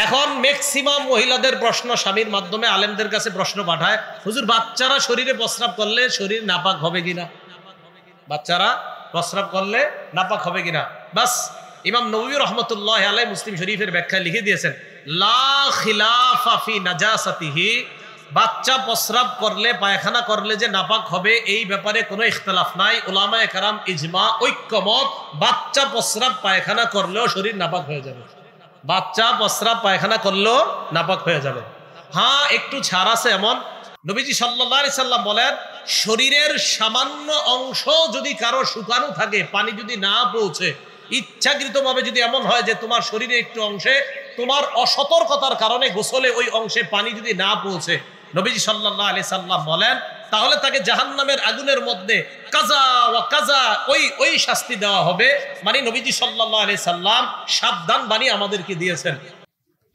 এখন ম্যাক্সিমাম মহিলাদের প্রশ্ন স্বামীর মাধ্যমে আলেমদের কাছে প্রশ্ন পাঠায়, হুজুর বাচ্চারা শরীরে প্রস্রাব করলে শরীর নাপাক হবে কিনা, বাচ্চারা প্রস্রাব করলে নাপাক হবে কিনা। বাস ইমাম নববী রাহমাতুল্লাহি আলাইহি মুসলিম শরীফের ব্যাখ্যায় লিখে দিয়েছেন, লা খিলাফা ফি নাজাসাতিহি, বাচ্চা প্রস্রাব করলে পায়খানা করলে যে নাপাক হবে এই ব্যাপারে কোনো ইখতিলাফ নাই। উলামায়ে কেরাম ইজমা ঐক্যমত, বাচ্চা প্রস্রাব পায়খানা করলেও শরীর নাপাক হয়ে যাবে, বাচ্চা প্রস্রাব পায়খানা করলেও নাপাক হয়ে যাবে। হ্যাঁ, একটু ছাড় আছে। এমন নবীজি সাল্লাল্লাহু আলাইহি সাল্লাম বলেন, শরীরের সামান্য অংশ যদি কারো শুকানো থাকে, পানি যদি না পৌঁছে, ইচ্ছাকৃতভাবে যদি এমন হয় যে তোমার শরীরে একটু অংশে তোমার অসতর্কতার কারণে গোসলে ওই অংশে পানি যদি না পৌঁছে, নবীজি সাল্লাল্লাহু আলাইহি সাল্লাম বলেন তাহলে তাকে জাহান্নামের আগুনের মধ্যে কাজা ওয়া কাজা ওই শাস্তি দেওয়া হবে। মানে নবীজি সাল্লাল্লাহু আলাইহি সাল্লাম সাবধান বাণী আমাদেরকে দিয়েছেন,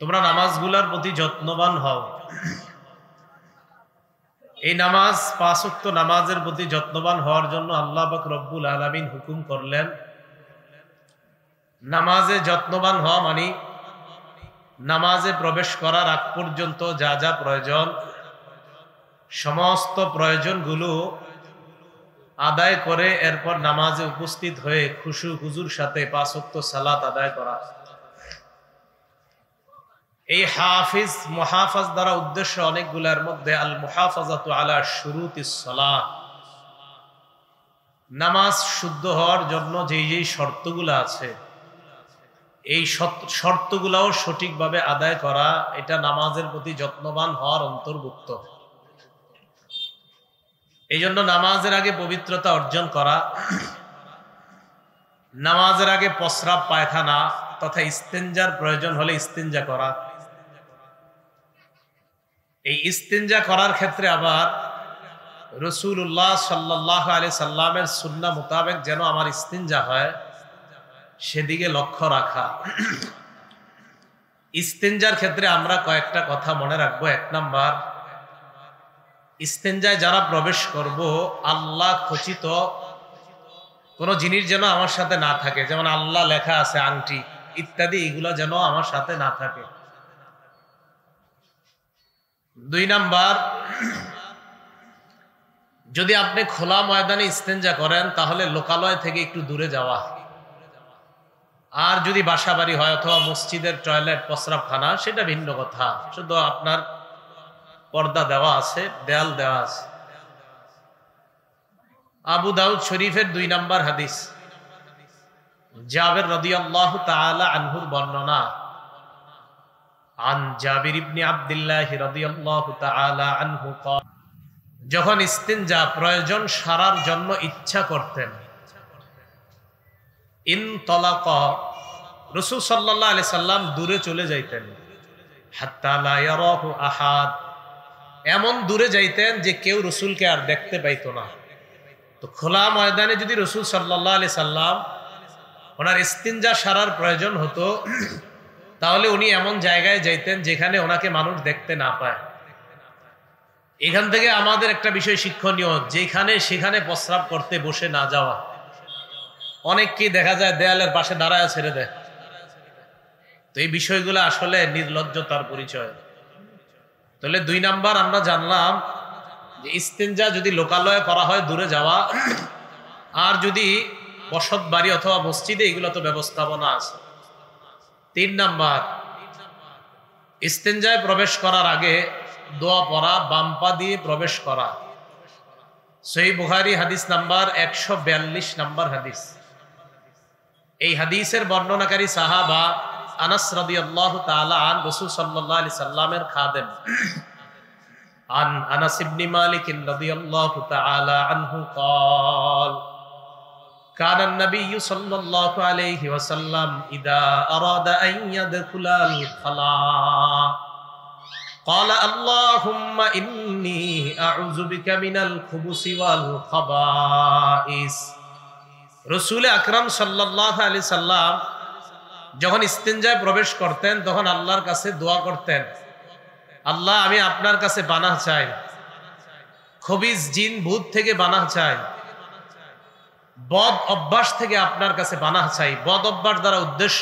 তোমরা নামাজগুলোর প্রতি যত্নবান হও। এই নামাজ, 5 ওয়াক্ত নামাজের প্রতি যত্নবান হওয়ার জন্য আল্লাহ পাক রব্বুল আলামিন হুকুম করলেন। নামাজে যত্নবান হওয়া মানে নামাজে প্রবেশ করার আগ পর্যন্ত যা যা প্রয়োজন, সমস্ত প্রয়োজনগুলো আদায় করে এরপর নামাজে উপস্থিত হয়ে খুশু হুজুর সাথে 5 ওয়াক্ত সালাত আদায় করা। এই হাফিজ মুহাফাজ দ্বারা উদ্দেশ্য অনেকগুলোর মধ্যে আল মুহাফাজাতু আলা শুরুতিস সালাহ, নামাজ শুদ্ধ হওয়ার জন্য যেই শর্তগুলো আছে এই শর্তগুলোও সঠিকভাবে আদায় করা, এটা নামাজের প্রতি যত্নবান হওয়ার অন্তর্ভুক্ত। এই জন্য নামাজের আগে পবিত্রতা অর্জন করা, নামাজের আগে প্রস্রাব পায়খানা তথা ইস্তেঞ্জার প্রয়োজন হলে ইস্তেঞ্জা করা। এই ইস্তেঞ্জা করার ক্ষেত্রে আবার রাসূলুল্লাহ সাল্লাল্লাহু আলাইহি সাল্লামের সুন্নাহ মোতাবেক যেন আমার ইস্তেঞ্জা হয় সেদিকে লক্ষ্য রাখা। ইস্তেঞ্জার ক্ষেত্রে আমরা কয়েকটা কথা মনে রাখবো। 1 নাম্বার, ইস্তেঞ্জায় যারা প্রবেশ করব, আল্লাহ খচিত কোনো জিনিস যেন আমার সাথে না থাকে, যেমন আল্লাহ লেখা আছে আংটি ইত্যাদি, এগুলো যেন আমার সাথে না থাকে। 2 নাম্বার, যদি আপনি খোলা ময়দানে ইস্তেঞ্জা করেন তাহলে লোকালয় থেকে একটু দূরে যাওয়া। আর যদি বাসা বাড়ি হয় অথবা মসজিদের টয়লেট প্রস্রাবখানা, সেটা ভিন্ন কথা, শুধু আপনার পর্দা দেওয়া আছে, দেয়াল দেওয়া আছে। আবু দাউদ শরীফের 2 নাম্বার হাদিস, জাবের রাদিয়াল্লাহু তাআলা আনহুর বর্ণনা, আন জাবির ইবনে আব্দুল্লাহ রাদিয়াল্লাহু তাআলা আনহু قال, যখন ইস্তিনজা প্রয়োজন সারার জন্য ইচ্ছা করতেন, ইনতালাকা, রাসূল সাল্লাল্লাহু আলাইহি সাল্লাম দূরে চলে যাইতেন, হাত্তা লা ইয়ারাহু আহাদ, এমন দূরে যাইতেন যে কেউ রাসূলকে আর দেখতে পাইতো না। তো খোলা ময়দানে যদি রাসূল সাল্লাল্লাহু আলাইহি সাল্লাম ওনার ইস্তিনজা সারার প্রয়োজন হতো, তাহলে উনি এমন জায়গায় যাইতেন যেখানে ওনাকে মানুষ দেখতে না পায়। এখান থেকে আমাদের একটা বিষয় শিক্ষণীয়, যেখানে সেখানে প্রস্রাব করতে বসে না যাওয়া। অনেককে দেখা যায় দেয়ালের পাশে দাঁড়ায় ছেড়ে দেয়। তো এই বিষয়গুলো আসলে নির্লজ্জতার পরিচয়। তাহলে 2 নাম্বার আমরা জানলাম যে ইস্তেঞ্জা যদি লোকালয়ে করা হয় দূরে যাওয়া, আর যদি বসত বাড়ি অথবা মসজিদে, এগুলো তো ব্যবস্থাপনা আছে। 3 নাম্বার, ইস্তেঞ্জায় প্রবেশ করার আগে দোয়া পড়া, বাম পা দিয়ে প্রবেশ করা। সহিহ বুখারী হাদিস নাম্বার 142 নাম্বার হাদিস। এই হাদিসের বর্ণনাকারী সাহাবা আনাস রাদিয়াল্লাহু তাআলা আন, রাসূল সাল্লাল্লাহু আলাইহি সাল্লামের খাদেম। আন আনাস ইবনে মালিক রাদিয়াল্লাহু তাআলা আনহু قال, كان النبي صلى الله عليه وسلم إذا أراد أن يدخل الخلاء قال اللهم إني أعوذ بك من الخبث والخبائث। রাসূল আকরাম সাল্লাল্লাহু আলাইহি সাল্লাম যখন ইস্তেঞ্জায় প্রবেশ করতেন তখন আল্লাহর কাছে দোয়া করতেন, আল্লাহ আমি আপনার কাছে পানাহ চাই, খবিস জিন ভূত থেকে পানাহ চাই, বদ অভ্যাস থেকে আপনার কাছে পানাহ চাই। বদ অভ্যাস দ্বারা উদ্দেশ্য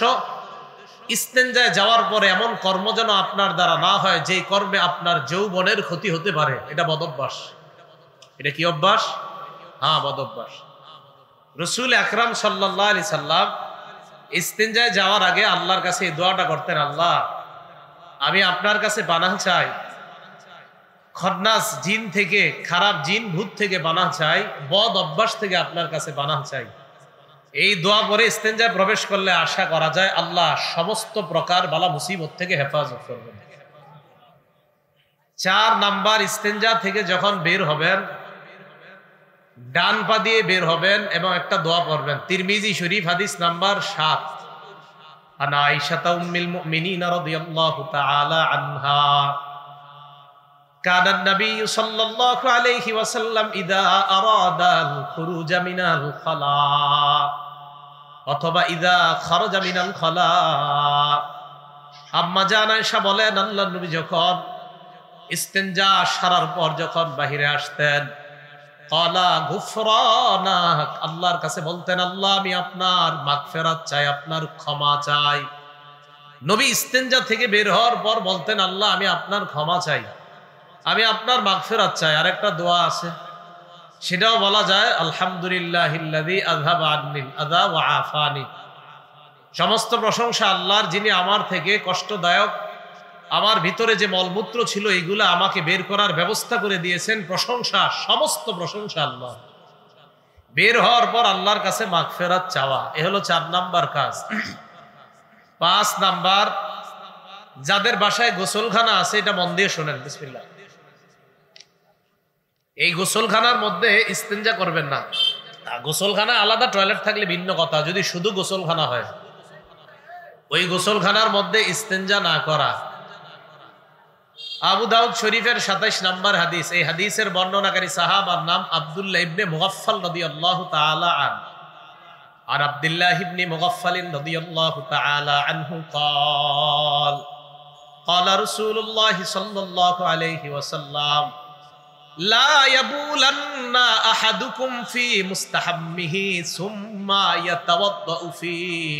ইস্তেঞ্জায় যাওয়ার পরে এমন কর্ম যেন আপনার দ্বারা না হয় যেই কর্মে আপনার যৌবনের ক্ষতি হতে পারে। এটা বদভ্যাস। এটা কি অভ্যাস? হ্যাঁ, বদভ্যাস। রাসূল আকরাম সাল্লাল্লাহু আলাইহি সাল্লাম ইস্তেঞ্জায় যাওয়ার আগে আল্লাহর কাছে এই দোয়াটা করতেন, আল্লাহ আমি আপনার কাছে পানাহ চাই, খন্নাস জিন থেকে, খারাপ জিন ভূত থেকে পানাহ চাই, বদ অভ্যাস থেকে আপনার কাছে পানাহ চাই। এই দোয়া পরে ইস্তেঞ্জায় প্রবেশ করলে আশা করা যায় আল্লাহ সমস্ত প্রকার বালা মুসিবত থেকে হেফাজত করবেন। 4 নাম্বার, ইস্তেঞ্জা থেকে যখন বের হবেন ডান পা দিয়ে বের হবেন এবং একটা দোয়া পড়বেন। তিরমিজি শরীফ হাদিস নাম্বার 7, আনা আয়েশা উম্মুল মুমিনিন রাদিয়াল্লাহু তাআলা আনহা কানা নবী সাল্লাল্লাহু আলাইহি ওয়াসাল্লাম ইযা আরাদাল খুরুজ মিনাল খালা অথবা ইযা খারাজা মিনাল খালা। আম্মা জান আয়েশা বলেন, আল্লাহর নবী যখন ইস্তেঞ্জা সারার পর যখন বাহিরে আসতেন, ক্বালা গুফরানাক, আল্লাহর কাছে বলতেন আল্লাহ আমি আপনার মাগফিরাত চাই, আপনার ক্ষমা চাই। নবী ইস্তেঞ্জা থেকে বের হওয়ার পর বলতেন আল্লাহ আমি আপনার ক্ষমা চাই, আমি আপনার মাগফিরাত চাই। আরেকটা দোয়া আছে, সেটাও বলা যায় আলহামদুলিল্লাহিল্লাযী আযহাবা আন্নিল আযা ওয়া আফানি। সমস্ত প্রশংসা আল্লাহর, যিনি আমার থেকে কষ্টদায়ক, আমার ভিতরে যে মলমূত্র ছিল এইগুলা আমাকে বের করার ব্যবস্থা করে দিয়েছেন। প্রশংসা, সমস্ত প্রশংসা আল্লাহ। বের হওয়ার পর আল্লাহর কাছে মাগফিরাত চাওয়া, এ হলো 4 নাম্বার কাজ। 5 নাম্বার, যাদের বাসায় গোসলখানা আছে এটা মন দিয়ে শোনেন, বিসমিল্লাহ। এই গোসলখানার মধ্যে ইস্তেঞ্জা করবেন না। গোসলখানা আলাদা, টয়লেট থাকলে ভিন্ন কথা। যদি শুধু গোসলখানা হয়, ওই গোসলখানার মধ্যে ইস্তেঞ্জা না করা। আবু দাউদ শরীফের 27 নাম্বার হাদিস, এই হাদিসের বর্ণনাকারী সাহাবার নাম আব্দুল্লাহ ইবনে মুগাফফাল রাদিয়াল্লাহু তাআলা আনহু। আর আব্দুল্লাহ ইবনে মুগাফফাল রাদিয়াল্লাহু তাআলা আনহু قال قال رسول الله صلى الله عليه وسلم لا يبولن احدكم في مستحمه ثم يتوضا فيه।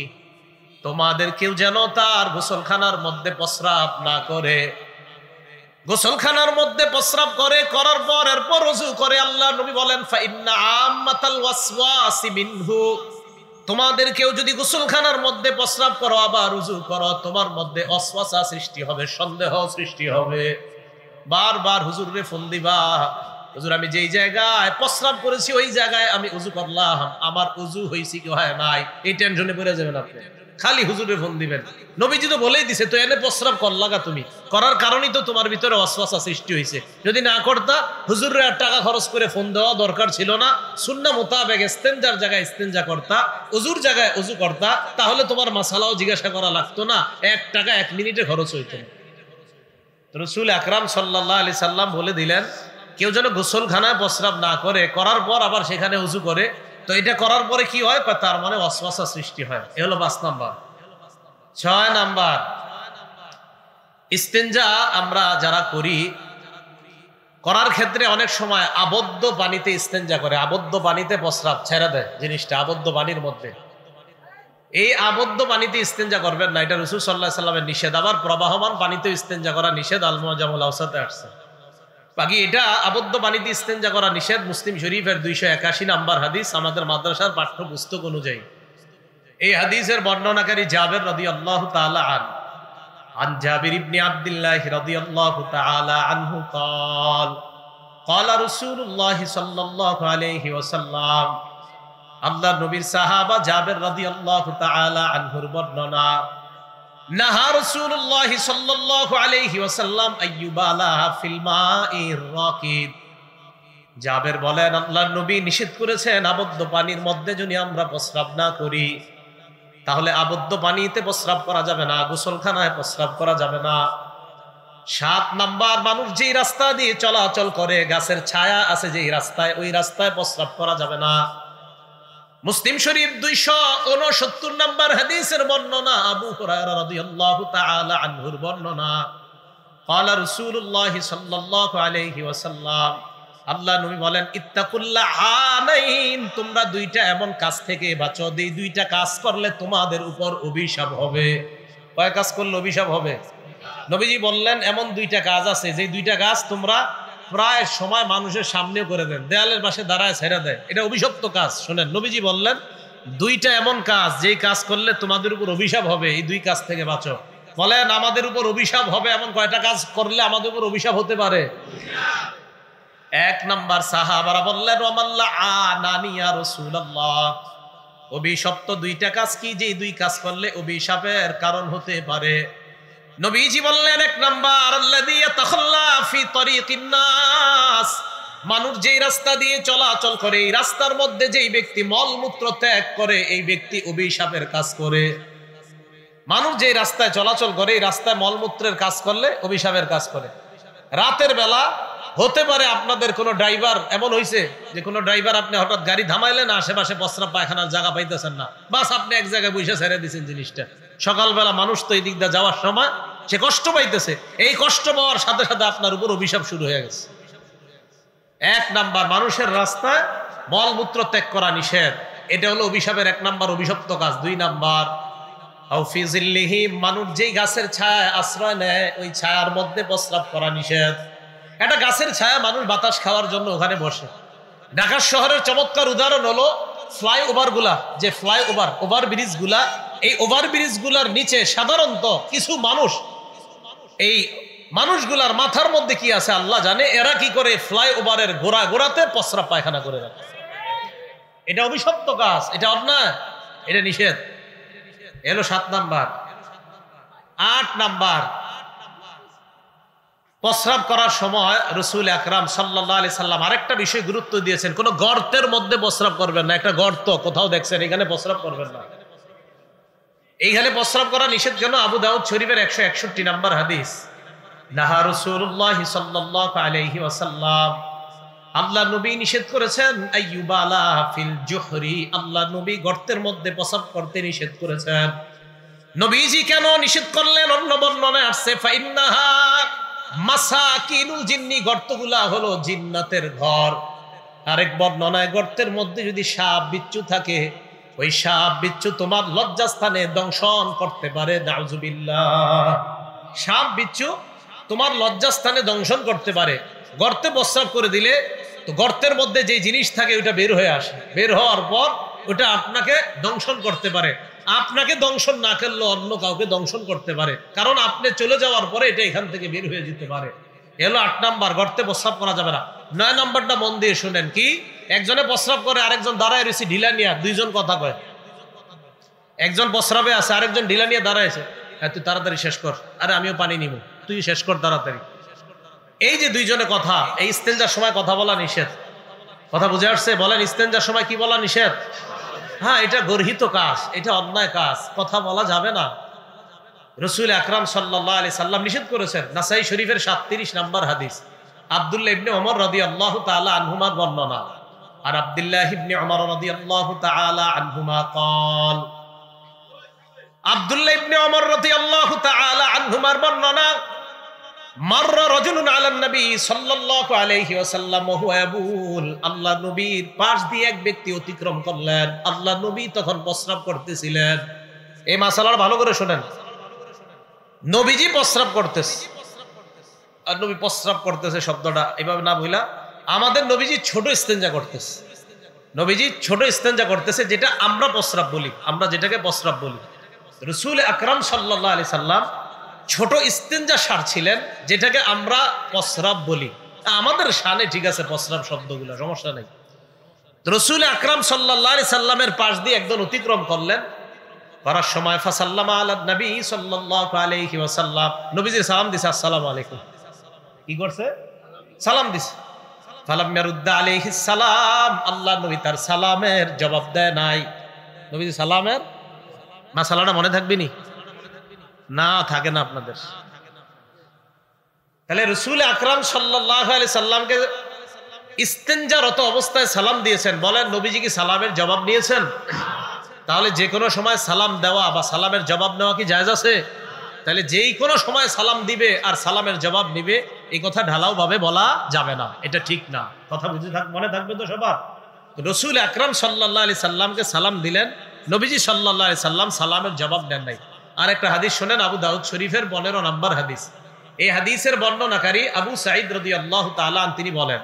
তোমাদের কেউ যেন তার গোসলখানার মধ্যে প্রস্রাব না করে। গোসলখানার মধ্যে প্রস্রাব করে, করার পর এরপর ওযু করে। আল্লাহ নবী বলেন ফা ইন্না আম্মাতাল ওয়াসওয়াসি মিনহু, তোমাদের কেউ যদি গোসলখানার মধ্যে প্রস্রাব করো আবার ওযু করো, তোমার মধ্যে ওয়াসওয়াসা সৃষ্টি হবে, সন্দেহ সৃষ্টি হবে। বারবার হুজুরে ফোন দিবা, হুজুর আমি যেই জায়গায় প্রস্রাব করেছি ওই জায়গায় আমি ওযু করলাম, আমার ওযু হইছে কি হয় নাই, এই টেনশনে পড়ে যাবেন আপনি। খালি হুজুরে ফোন দিবেন। নবীজি তো বলেই দিছে, তো এনে প্রস্রাব করলাগা, তুমি করার কারণেই তো তোমার ভিতরে ওয়াসওয়াসা সৃষ্টি হয়েছে। যদি না করতা হুজুরে আর টাকা খরচ করে ফোন দেওয়া দরকার ছিল না। সুন্নাহ মোতাবেক ইস্তেঞ্জার জায়গায় ইস্তেঞ্জা করতা, ওযুর জায়গায় ওযু করতা, তাহলে তোমার মাসালাও জিজ্ঞাসা করা লাগতো না, 1 টাকা 1 মিনিটে খরচ হইতো না। রাসূল আকরাম সাল্লাল্লাহু আলাইহি সাল্লাম বলে দিলেন কেউ যেন গোসলখানায় প্রস্রাব না করে, করার পর আবার সেখানে ওযু করে। তো এটা করার পরে কি হয়, তার মানে ওয়াসওয়াসা সৃষ্টি হয়। এ হলো 5 নাম্বার। 6 নাম্বার, ইস্তেঞ্জা আমরা যারা করি, করার ক্ষেত্রে অনেক সময় আবদ্ধ পানিতে ইস্তেঞ্জা করে, আবদ্ধ পানিতে প্রস্রাব ছেড়ে দেয় জিনিসটা, আবদ্ধ পানির মধ্যে। এই আবদ্ধ পানিতে ইস্তেঞ্জা করবেন না, এটা রাসূল সাল্লাল্লাহু আলাইহি সাল্লামের নিষেধ। আবার প্রবাহমান পানিতে ইস্তেঞ্জা করা নিষেধ, আল মুআজামুল আওসাতে আসছে। বাকি এটা আবদ্ধ পানিতে ইস্তেঞ্জা করা নিষেধ, মুসলিম শরীফের 281 নাম্বার হাদিস, আমাদের মাদ্রাসার পাঠ্যপুস্তক অনুযায়ী। এই হাদিসের বর্ণনাকারী জাবের রাদিয়াল্লাহু তাআলা আন জাবির ইবনে আব্দুল্লাহ রাদিয়াল্লাহু তাআলা আনহু قال قال رسول الله صلى الله عليه وسلم, আল্লাহর নবীর সাহাবা জাবের রাদিয়াল্লাহু তাআলা আনহুর বর্ণনা, নাহা রাসূলুল্লাহ সাল্লাল্লাহু আলাইহি ওয়াসাল্লাম আইয়ুবালা ফিল মাইর রাকিদ। জাবের বলেন আল্লাহর নবী নিষেধ করেছেন আবদ্ধ পানির মধ্যে যদি আমরা প্রস্রাব না করি, তাহলে আবদ্ধ পানিতে প্রস্রাব করা যাবে না, গোসলখানায় প্রস্রাব করা যাবে না। 7 নাম্বার, মানুষ যেই রাস্তা দিয়ে চলাচল করে, গাছের ছায়া আছে যেই রাস্তায়, ওই রাস্তায় প্রস্রাব করা যাবে না। মুসলিম শরীফ 269 নাম্বার হাদিসের বর্ণনা, আবু হুরায়রা রাদিয়াল্লাহু তাআলা আনহুর বর্ণনা, ক্বালা রাসূলুল্লাহ সাল্লাল্লাহু আলাইহি ওয়াসাল্লাম, আল্লাহ নবী বলেন ইত্তাকুল্লাহ আলাইন, তোমরা 2টা এমন কাজ থেকে বাঁচো, এই 2টা কাজ করলে তোমাদের উপর অভিশাপ হবে। কয় কাজ করলে অভিশাপ হবে? নবীজি বললেন এমন দুইটা কাজ আছে, যে দুইটা কাজ তোমরা প্রায় সময় মানুষের সামনে করে দেন, দেয়ালের পাশে দাঁড়ায় ছেড়ে দেয়, এটা অভিশপ্ত কাজ। শোনেন, নবীজি বললেন দুইটা এমন কাজ যেই কাজ করলে তোমাদের উপর অভিশাপ হবে, এই দুই কাজ থেকে বাঁচো। বলেন আমাদের উপর অভিশাপ হবে এমন কয়টা কাজ করলে আমাদের উপর অভিশাপ হতে পারে? এক নাম্বার, সাহাবারা বললেন ওয়ামাল্লা আনানি ইয়া রাসূলুল্লাহ, অভিশপ্ত দুইটা কাজ কি যে দুই কাজ করলে অভিশাপের কারণ হতে পারে? নবীজি বললেন এক নাম্বার, আল্লাযী ইয়াতাখাল্লা ফি তরিকিন নাস, মানুষ যেই রাস্তা দিয়ে চলাচল করে এই রাস্তার মধ্যে যেই ব্যক্তি মলমূত্র ত্যাগ করে এই ব্যক্তি অভিশাপের কাজ করে। মানুষ যেই রাস্তায় চলাচল করে এই রাস্তায় মলমূত্রের কাজ করলে অভিশাপের কাজ করে। রাতের বেলা হতে পারে আপনাদের কোনো ড্রাইভার এমন হয়েছে যে কোনো ড্রাইভার আপনি হঠাৎ গাড়ি থামাইলেন, আশেপাশে প্রস্রাব পায়খানার জায়গা পাইতেছেন না, বাস আপনি এক জায়গায় বসে ছেড়ে দিয়েছেন জিনিসটা। সকালবেলা মানুষ তো এই দিক দিয়ে যাওয়ার সময় সে কষ্ট পাইতেছে, এই কষ্ট পাওয়ার সাথে সাথে আপনার উপর অভিশাপ শুরু হয়ে গেছে। এক নাম্বার, মানুষের রাস্তায় মলমূত্র ত্যাগ করা নিষেধ, এটা হলো অভিশাপের এক নাম্বার অভিশপ্ত কাজ। দুই নাম্বার, মানুষ যেই গাছের ছায়ায় আশ্রয় নেয় ওই ছায়ার মধ্যে প্রস্রাব করা নিষেধ। একটা গাছের ছায়া, মানুষ বাতাস খাওয়ার জন্য ওখানে বসে। ঢাকা শহরের চমৎকার উদাহরণ হলো ফ্লাইওভার গুলা, যে ফ্লাইওভার ওভারব্রিজ গুলা, এই ওভারব্রিজ গুলার নিচে সাধারণত কিছু মানুষ, এই মানুষগুলার মাথার মধ্যে কি আছে আল্লাহ জানে, এরা কি করে ফ্লাইওভারের গোড়াতে প্রস্রাব পায়খানা করে রাখে। এটা অভিশপ্ত কাজ, এটা অন্যায়, এটা নিষেধ। এলো 7 নাম্বার। 8 নাম্বার, প্রস্রাব করার সময় রাসূল আকরাম সাল্লাল্লাহু আলাইহি সাল্লাম আরেকটা বিষয় গুরুত্ব দিয়েছেন, কোন গর্তের মধ্যে প্রস্রাব করবেন না। একটা গর্ত কোথাও দেখছেন, এখানে প্রস্রাব করবেন না। এইখানে প্রস্রাব করা নিষেধ কেন? আবু দাউদ শরীফের 161 নাম্বার হাদিস, নাহা রাসূলুল্লাহ সাল্লাল্লাহু আলাইহি ওয়াসাল্লাম, আল্লাহ নবী নিষেধ করেছেন আইয়ুবালা ফিল জুহরি, আল্লাহ নবী গর্তের মধ্যে প্রস্রাব করতে নিষেধ করেছেন। নবীজি কেন নিষেধ করলেন? অন্য বর্ণনায় আসছে ফাইন্নাহা মাসাকিনুল জিন্নি, গর্তগুলা হলো জিন্নাতের ঘর। আরেক বর্ণনায় গর্তের মধ্যে যদি সাপ বিচ্ছু থাকে ওই সাপ বিচ্ছু তোমার লজ্জাস্থানে দংশন করতে পারে, নাউজুবিল্লাহ। সাপ বিচ্ছু তোমার লজ্জাস্থানে দংশন করতে পারে। গর্তে প্রস্রাব করে দিলে তো গর্তের মধ্যে যে জিনিস থাকে ওটা বের হয়ে আসে, বের হওয়ার পর ওটা আপনাকে দংশন করতে পারে। আপনাকে দংশন না করলেও অন্য কাউকে দংশন করতে পারে, কারণ আপনি চলে যাওয়ার পরে এটা এখান থেকে বের হয়ে যেতে পারে। এলো 8 নাম্বার, গর্তে প্রস্রাব করা যাবে না। 9 নাম্বারটা মন দিয়ে শুনেন, কি? একজনে প্রস্রাব করে, আরেকজন দাঁড়ায় রয়েছে ঢিলা নিয়ে, দুইজন কথা কয়। একজন প্রস্রাবে আছে, আরেকজন ঢিলা নিয়ে দাঁড়াইছে, তুই তাড়াতাড়ি শেষ কর, আরে আমিও পানি নিব, তুই শেষ কর তাড়াতাড়ি। এই যে দুইজনে কথা, এই ইস্তেঞ্জার সময় কথা বলা নিষেধ। কথা বুঝে আসছে? বলেন ইস্তেঞ্জার সময় কি বলা নিষেধ? হ্যাঁ, এটা গর্হিত কাজ, এটা অন্যায় কাজ, কথা বলা যাবে না। রাসূল আকরাম সাল্লাল্লাহু আলাইহি সাল্লাম নিষেধ করেছেন। নাসাই শরীফের 37 নাম্বার হাদিস, আব্দুল্লাহ ইবনে ওমর রাদিয়াল্লাহু তাআলা আনহুমার বর্ণনা। আর আব্দুল্লাহ ইবনে ওমর রাদিয়াল্লাহু তাআলা আনহুমা قال, আব্দুল্লাহ ইবনে ওমর রাদিয়াল্লাহু তাআলা আনহুমার বর্ণনা, মাররা রাজুলুন আলান নবী সাল্লাল্লাহু আলাইহি ওয়াসাল্লাম ওয়া হুয়া ইয়াবুল, আল্লাহ নবীর পাশ দিয়ে এক ব্যক্তি অতিক্রম করলেন। আল্লাহ নবী তখন প্রস্রাব করতেছিলেন। এই মাসালাটা ভালো করে শুনেন। নবীজি প্রস্রাব করতেছে, আর নবী প্রস্রাব করতেছে শব্দটা এভাবে না বইলা, আমাদের নবীজি ছোট ইস্তেঞ্জা করতেছে। নবীজি ছোট ইস্তেঞ্জা করতেছে, যেটা আমরা প্রস্রাব বলি, আমরা যেটাকে প্রস্রাব বলি। রাসূল আকরাম সাল্লাল্লাহু আলাইহি সাল্লাম ছোট ইস্তেঞ্জা সারছিলেন, যেটাকে আমরা প্রস্রাব বলি। আমাদের শানে ঠিক আছে প্রস্রাব শব্দগুলো, সমস্যা নেই। রাসূল আকরাম সাল্লাল্লাহু আলাইহি সাল্লামের পাশ দিয়ে একজন অতিক্রম করলেন। করার সময় ফাসাল্লামা আলান নবী সাল্লাল্লাহু আলাইহি ওয়াসাল্লাম, নবীজি সালাম দিছে, আসসালামু আলাইকুম। কি করছে? সালাম দিছে। ফালাম ইয়ারুদ্দা আলাইহিস সালাম, আল্লাহ নবী তার সালামের জবাব দেয় নাই। নবীজি সালামের মাসালাটা মনে থাকবে নি? না, থাকে না আপনাদের। তাহলে রাসূল আকরাম সাল্লাল্লাহু আলাইহি সাল্লামকে ইস্তেঞ্জারত অবস্থায় সালাম দিয়েছেন। বলেন নবীজি কি সালামের জবাব নিয়েছেন? তাহলে যে কোনো সময় সালাম দেওয়া বা সালামের জবাব নেওয়া কি জায়েজ আছে? তাহলে যেই কোনো সময় সালাম দিবে আর সালামের জবাব নিবে, এই কথা ঢালাও ভাবে বলা যাবে না, এটা ঠিক না। কথা বুঝে মনে থাকবে তো সবার? রাসূল আকরাম সাল্লাল্লাহু আলাইহি সাল্লামকে সালাম দিলেন, নবীজি সাল্লাল্লাহু আলাইহি সাল্লাম সালামের জবাব দেন নাই। আর একটা হাদিস শোনেন, আবু দাউদ শরীফের 15 নম্বর হাদিস। এই হাদিসের বর্ণনাকারী আবু সাঈদ রাদিয়াল্লাহু তাআলা তিনি বলেন,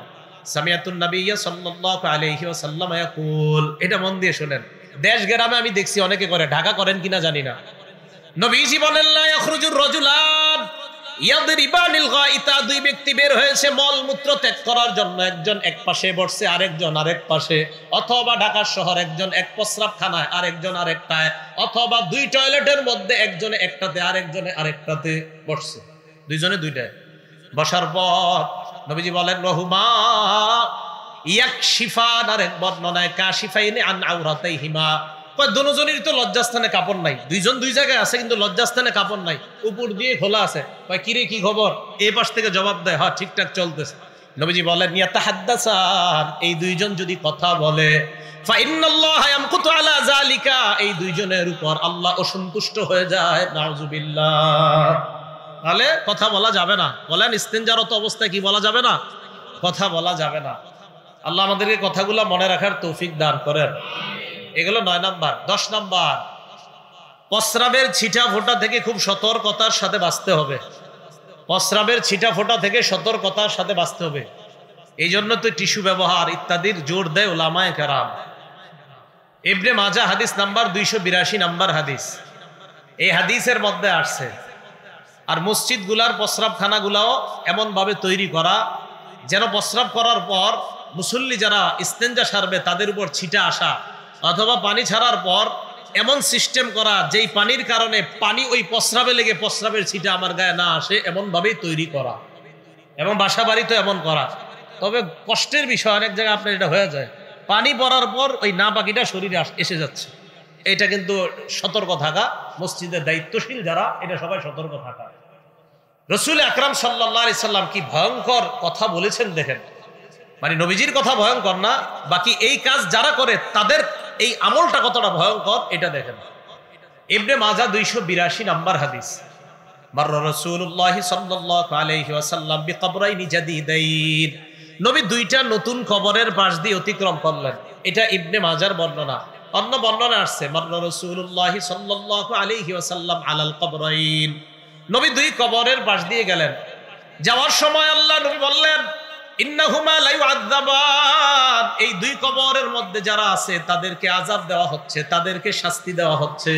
সামিআতুন নাবিয়্যা সাল্লাল্লাহু আলাইহি ওয়াসাল্লাম ইয়াকুল। এটা মন দিয়ে শুনেন। দেশ গ্রামে আমি দেখছি অনেকে করে, ঢাকা করেন কিনা জানি না। নবীজি বলেন, লা ইয়াখরুজুর রাজুলান ইয়াদরিবানিল গাইতা, দুই ব্যক্তি বের হয়েছে মল মূত্র ত্যাগ করার জন্য। একজন এক পাশে বসছে, আরেকজন আরেক পাশে, অথবা ঢাকার শহর একজন এক প্রস্রাবখানায় আরেকজন আরেকটায়, অথবা দুই টয়লেটের মধ্যে একজনে একটাতে আরেকজনে আরেকটাতে বসছে, দুইজনে দুইটায়। বসার পর নবীজি বলেন, রহুমা ইয়াকশিফান, আরেক বর্ণনায় কাশিফাইনি আন আওরাতাইহিমা, কয় দুজনেরই তো লজ্জাস্থানে কাপড় নাই, দুইজন দুই জায়গায় আছে কিন্তু লজ্জাস্থানে কাপড় নাই, উপর দিয়ে খোলা আছে। কয় কিরে কি খবর? এই পাশ থেকে জবাব দেয়, হ্যাঁ ঠিকঠাক চলতেছে। নবীজি বলেন, ইয়াতাহাদ্দাসান, এই দুইজন যদি কথা বলে, ফা ইন্নাল্লাহা ইয়ামকুতু আলা যালিকা, এই দুইজনের উপর আল্লাহ অসন্তুষ্ট হয়ে যায়। নাউযুবিল্লাহ। তাহলে কথা বলা যাবে না। বলেন ইস্তেঞ্জারত অবস্থায় কি বলা যাবে না? কথা বলা যাবে না। আল্লাহ আমাদেরকে কথাগুলো মনে রাখার তৌফিক দান করেন। এগুলো 9 নাম্বার। 10 নাম্বার, প্রস্রাবের ছিটা ফোঁটা থেকে খুব সতর্কতার সাথে বাঁচতে হবে। প্রস্রাবের ছিটা ফোঁটা থেকে সতর্কতার সাথে বাঁচতে হবে। এই জন্য তো টিস্যু ব্যবহার ইত্যাদির জোর দেয় উলামায়ে কেরাম। ইবনে মাজাহ হাদিস নাম্বার 282 নাম্বার হাদিস। এই হাদিসের মধ্যে আসছে, আর মসজিদগুলার প্রস্রাবখানাগুলাও এমনভাবে তৈরি করা যেন প্রস্রাব করার পর মুসল্লি যারা ইস্তেঞ্জা সারবে তাদের উপর ছিটা আসা, অথবা পানি ছাড়ার পর এমন সিস্টেম করা যেই পানির কারণে পানি ওই প্রস্রাবে লেগে প্রস্রাবের ছিটা আমার গায়ে না আসে, এমনভাবেই তৈরি করা। এবং বাসা বাড়ি তো এমন করা। তবে কষ্টের বিষয়, অনেক জায়গায় আপনার এটা হয়ে যায়, পানি পড়ার পর ওই না পাকিটা শরীরে এসে যাচ্ছে। এটা কিন্তু সতর্ক থাকা, মসজিদের দায়িত্বশীল যারা, এটা সবাই সতর্ক থাকা। রাসূল আকরাম সাল্লাল্লাহু আলাইহি সাল্লাম কি ভয়ঙ্কর কথা বলেছেন দেখেন। মানে নবীজির কথা ভয়ঙ্কর না, বাকি এই কাজ যারা করে তাদের এই আমলটা কতটা ভয়ঙ্কর এটা দেখেন। ইবনে মাজাহ 282 নাম্বার হাদিস। মাররা রাসূলুল্লাহ সাল্লাল্লাহু আলাইহি ওয়াসাল্লাম বিকবরাইনি জাদীদাইন, নবী দুইটা নতুন কবরের পাশ দিয়ে অতিক্রম করলেন। এটা ইবনে মাজাহর বর্ণনা। অন্য বর্ণনা আসছে, মাররা রাসূলুল্লাহ সাল্লাল্লাহু আলাইহি ওয়াসাল্লাম আলাল কবরাইন, নবী দুই কবরের পাশ দিয়ে গেলেন। যাওয়ার সময় আল্লাহ নবী বললেন, ইন্নাহুমা লা ইউআযাবান, এই দুই কবরের মধ্যে যারা আছে তাদেরকে আযাব দেওয়া হচ্ছে, তাদেরকে শাস্তি দেওয়া হচ্ছে।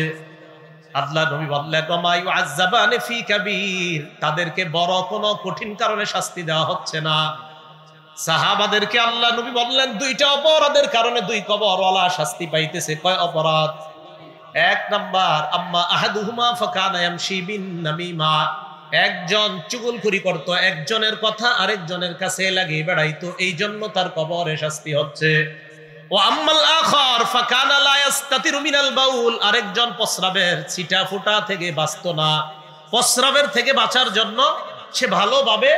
আল্লাহ নবী বললেন, ওমা ইউআযাবানি ফি কাবীর, তাদেরকে বড় কোনো কঠিন কারণে শাস্তি দেওয়া হচ্ছে না। সাহাবাদেরকে আল্লাহ নবী বললেন, দুইটা অপরাধের কারণে দুই কবরওয়ালা শাস্তি পাইতেছে। কয় অপরাধ? 1 নাম্বার, আম্মা আহাদুহুমা ফাকানা ইয়ামশি বিন নামিমা, একজন চুগলখড়ি করত, একজনের কথা আরেকজনের কাছে লাগিয়ে বেড়াইতো, এই জন্য তার কবরে শাস্তি হচ্ছে। ও আম্মাল আখার ফাকানা লা ইস্তাতিরু মিনাল বাউল, আরেকজন প্রস্রাবের ছিটা ফোঁটা থেকে বাঁচতো না। প্রস্রাবের থেকে বাঁচার জন্য সে ভালোভাবে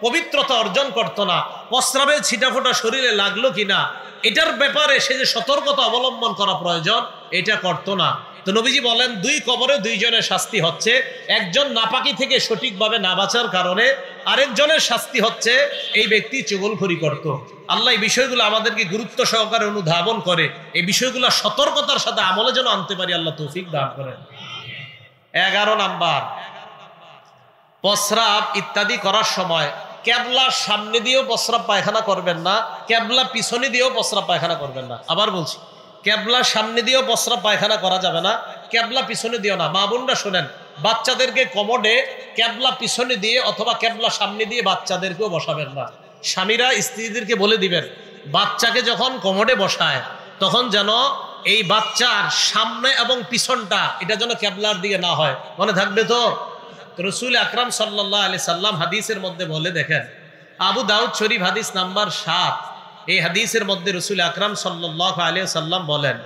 পবিত্রতা অর্জন করতো না। প্রস্রাবের ছিটা ফোঁটা শরীরে লাগলো কিনা এটার ব্যাপারে সে যে সতর্কতা অবলম্বন করা প্রয়োজন এটা করতো না। তো নবীজি বলেন, দুই কবরে দুইজনের শাস্তি হচ্ছে। একজন নাপাকি থেকে সঠিকভাবে না বাঁচার কারণে, আরেকজনের শাস্তি হচ্ছে এই ব্যক্তি চুগলখড়ি করত। আল্লাহ এই বিষয়গুলো আমাদেরকে গুরুত্ব সহকারে অনুধাবন করে এই বিষয়গুলো সতর্কতার সাথে আমলে যেন আনতে পারি, আল্লাহ তৌফিক দান করেন। 11 নাম্বার, প্রস্রাব ইত্যাদি করার সময় কেবলার সামনে দিয়েও প্রস্রাব পায়খানা করবেন না, কেবলা পিছনে দিয়েও প্রস্রাব পায়খানা করবেন না। আবার বলছি, কেবলা সামনে দিয়েও প্রস্রাব পায়খানা করা যাবে না, কেবলা পিছনে দিও না। মা বোনরা শোনেন, বাচ্চাদেরকে কমোডে কেবলা পিছনে দিয়ে অথবা কেবলা সামনে দিয়ে বাচ্চাদেরকেও বসাবেন না। স্বামীরা স্ত্রীদেরকে বলে দিবেন, বাচ্চাকে যখন কমোডে বসায় তখন যেন এই বাচ্চার সামনে এবং পিছনটা এটা যেন কেবলার দিকে না হয়। মনে থাকবে তো? রাসূল আকরাম সাল্লাল্লাহু আলাইহি সাল্লাম হাদিসের মধ্যে বলে, দেখেন আবু দাউদ শরীফ হাদিস নাম্বার 7, এই হাদিসের মধ্যে রাসূল আকরাম সাল্লাল্লাহু আলাইহি সাল্লাম বলেন,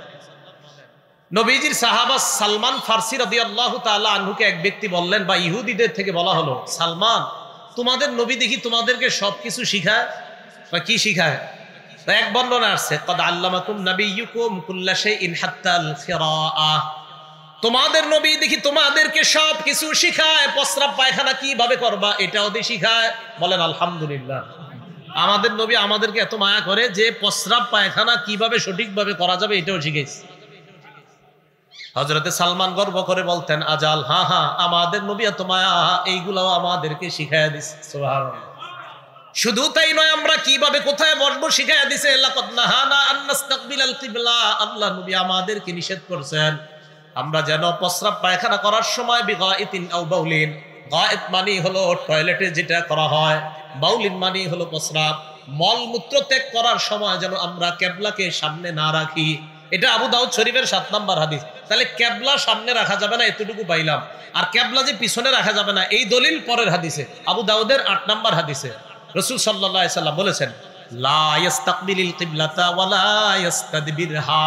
নবীজির সাহাবা সালমান ফারসি রাদিয়াল্লাহু তাআলা আনহুকে এক ব্যক্তি বললেন, বা ইহুদিদের থেকে বলা হলো, সালমান তোমাদের নবী দেখি তোমাদেরকে সবকিছু শিখায়। বা কি শিখায়? এক বর্ণনা আসছে, ক্বাদ আল্লামাকুম নাবিয়্যুকুম কুল্লা শাইইন হাত্তাল খিরাআহ, তোমাদের নবী দেখি তোমাদেরকে সব কিছু শিখায়, প্রস্রাব পায়খানা কিভাবে করবা এটাও দিয়ে শিখায়। বলেন আলহামদুলিল্লাহ। আমাদের নবী আমাদেরকে এত মায়া করে যে প্রস্রাব পায়খানা কিভাবে সঠিকভাবে করা যাবে এটাও শিখেছে। হযরতে সালমান গর্ব করে বলতেন, আজাল, হ্যাঁ হ্যাঁ, আমাদের নবী এত মায়া, এইগুলো আমাদেরকে শিখাইয়া দিছে। সুবহানাল্লাহ। শুধু তাই নয়, আমরা কিভাবে কোথায় বসবো শিখাইয়া দিছে। লাকাদ নাহানা আন নাস্তাকবিলাল কিবলা, আল্লাহ নবী আমাদেরকে নিষেধ করেছেন আমরা যেন প্রস্রাব পায়খানা করার সময় বিগাইতিন আও বাউলিন, গায়েত মানে হলো টয়লেটে যেটা করা হয়, বাউলিন মানে হলো প্রস্রাব, মলমূত্র ত্যাগ করার সময় যেন আমরা কিবলাকে সামনে না রাখি। এটা আবু দাউদ শরীফের 7 নম্বর হাদিস। তাহলে কিবলা সামনে রাখা যাবে না, এতটুকু পাইলাম। আর কিবলা যে পিছনে রাখা যাবে না, এই দলিল পরের হাদিসে, আবু দাউদের 8 নম্বর হাদিসে রাসূল সাল্লাল্লাহু আলাইহি সাল্লাম বলেছেন, লা ইস্তাকবিলিল কিবলাতা ওয়ালা ইস্তাদবিরহা।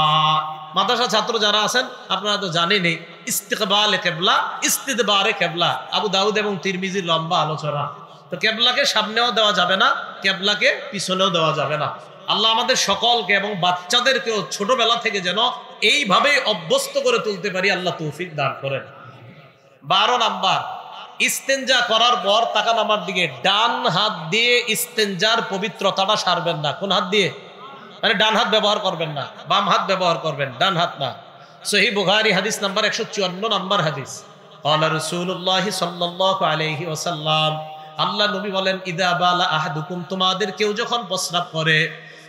মাদ্রাসা ছাত্র যারা আছেন আপনারা তো জানেনই, ইস্তিকবালে কিবলা, ইস্তিদবারে কিবলা, আবু দাউদ এবং তিরমিজির লম্বা আলোচনা। তো কিবলাকে সামনেও দেওয়া যাবে না, কিবলাকে পিছনেও দেওয়া যাবে না। আল্লাহ আমাদের সকলকে এবং বাচ্চাদেরকেও ছোটবেলা থেকে যেন এইভাবে অভ্যস্ত করে তুলতে পারি, আল্লাহ তৌফিক দান করেন। 12 নাম্বার, ইস্তেঞ্জা করার পর তাকান আমার দিকে, ডান হাত দিয়ে ইস্তেঞ্জার পবিত্রতাটা সারবেন না। কোন হাত দিয়ে? মানে ডান হাত ব্যবহার করবেন না, বাম হাত ব্যবহার করবেন, ডান হাত না। সহিহ বুখারী হাদিস নাম্বার 154 নাম্বার হাদিস। ক্বালা রাসূলুল্লাহ সাল্লাল্লাহু আলাইহি ওয়াসাল্লাম, আল্লাহ নবী বলেন, ইদা বালা আহাদুকুম, তোমাদের কেউ যখন প্রস্রাব করে,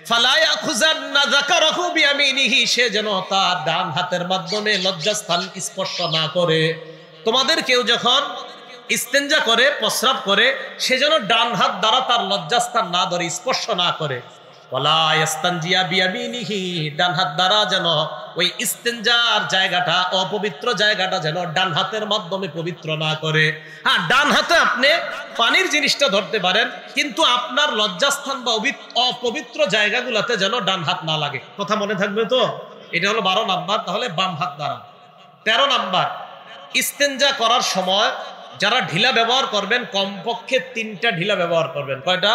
ফালা ইয়াখুযান্না যাকারাহু বিয়ামিনিহি, সে যেন তার ডান হাতের মাধ্যমে লজ্জাস্থান স্পর্শ না করে। তোমাদের কেউ যখন ইস্তেঞ্জা করে, প্রস্রাব করে, সে যেন ডান হাত দ্বারা তার লজ্জাস্থান না ধরে, স্পর্শ না করে। ওয়ালা ইয়াস্তানজিয়া বিয়ামিনিহি, ডান হাত দ্বারা যেন ওই ইস্তেঞ্জার জায়গাটা, অপবিত্র জায়গাটা যেন ডান হাতের মাধ্যমে পবিত্র না করে। হ্যাঁ, ডান হাতে আপনি পানির জিনিসটা ধরতে পারেন, কিন্তু আপনার লজ্জাস্থান বা অপবিত্র জায়গাগুলোতে যেন ডান হাত না লাগে। কথা মনে থাকবে তো? এটা হলো 12 নাম্বার। তাহলে বাম হাত দ্বারা। 13 নাম্বার, ইস্তেঞ্জা করার সময় যারা ঢিলা ব্যবহার করবেন, কমপক্ষে 3টা ঢিলা ব্যবহার করবেন। কয়টা?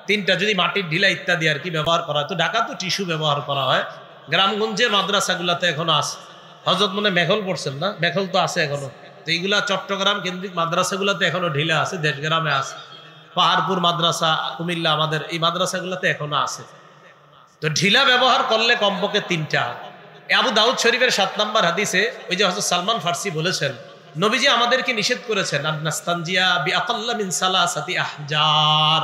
3টা। যদি মাটির ঢিলা ইত্যাদি আর কি ব্যবহার করা হয়, তো ঢাকা তো টিস্যু ব্যবহার করা হয়। গ্রামগঞ্জের মাদ্রাসাগুলাতে এখনো আছে। হযরত মনে মেখল পড়ছেন না? মেখল তো আছে এখনো। তো এইগুলা চট্টগ্রাম কেন্দ্রিক মাদ্রাসাগুলাতে এখনো ঢিলা আছে, দেশগ্রামে আছে। পাহাড়পুর মাদ্রাসা, কুমিল্লা, আমাদের এই মাদ্রাসাগুলাতে এখনো আছে। তো ঢিলা ব্যবহার করলে কমপক্ষে 3টা। আবু দাউদ শরীফের 7 নম্বর হাদিসে ওই যে হযরত সালমান ফার্সি বলেছেন, নবীজি আমাদেরকে নিষেধ করেছেন, আন্নাস্তানজিয়া বিআকাল্লা মিন সালাসাতি আহজার,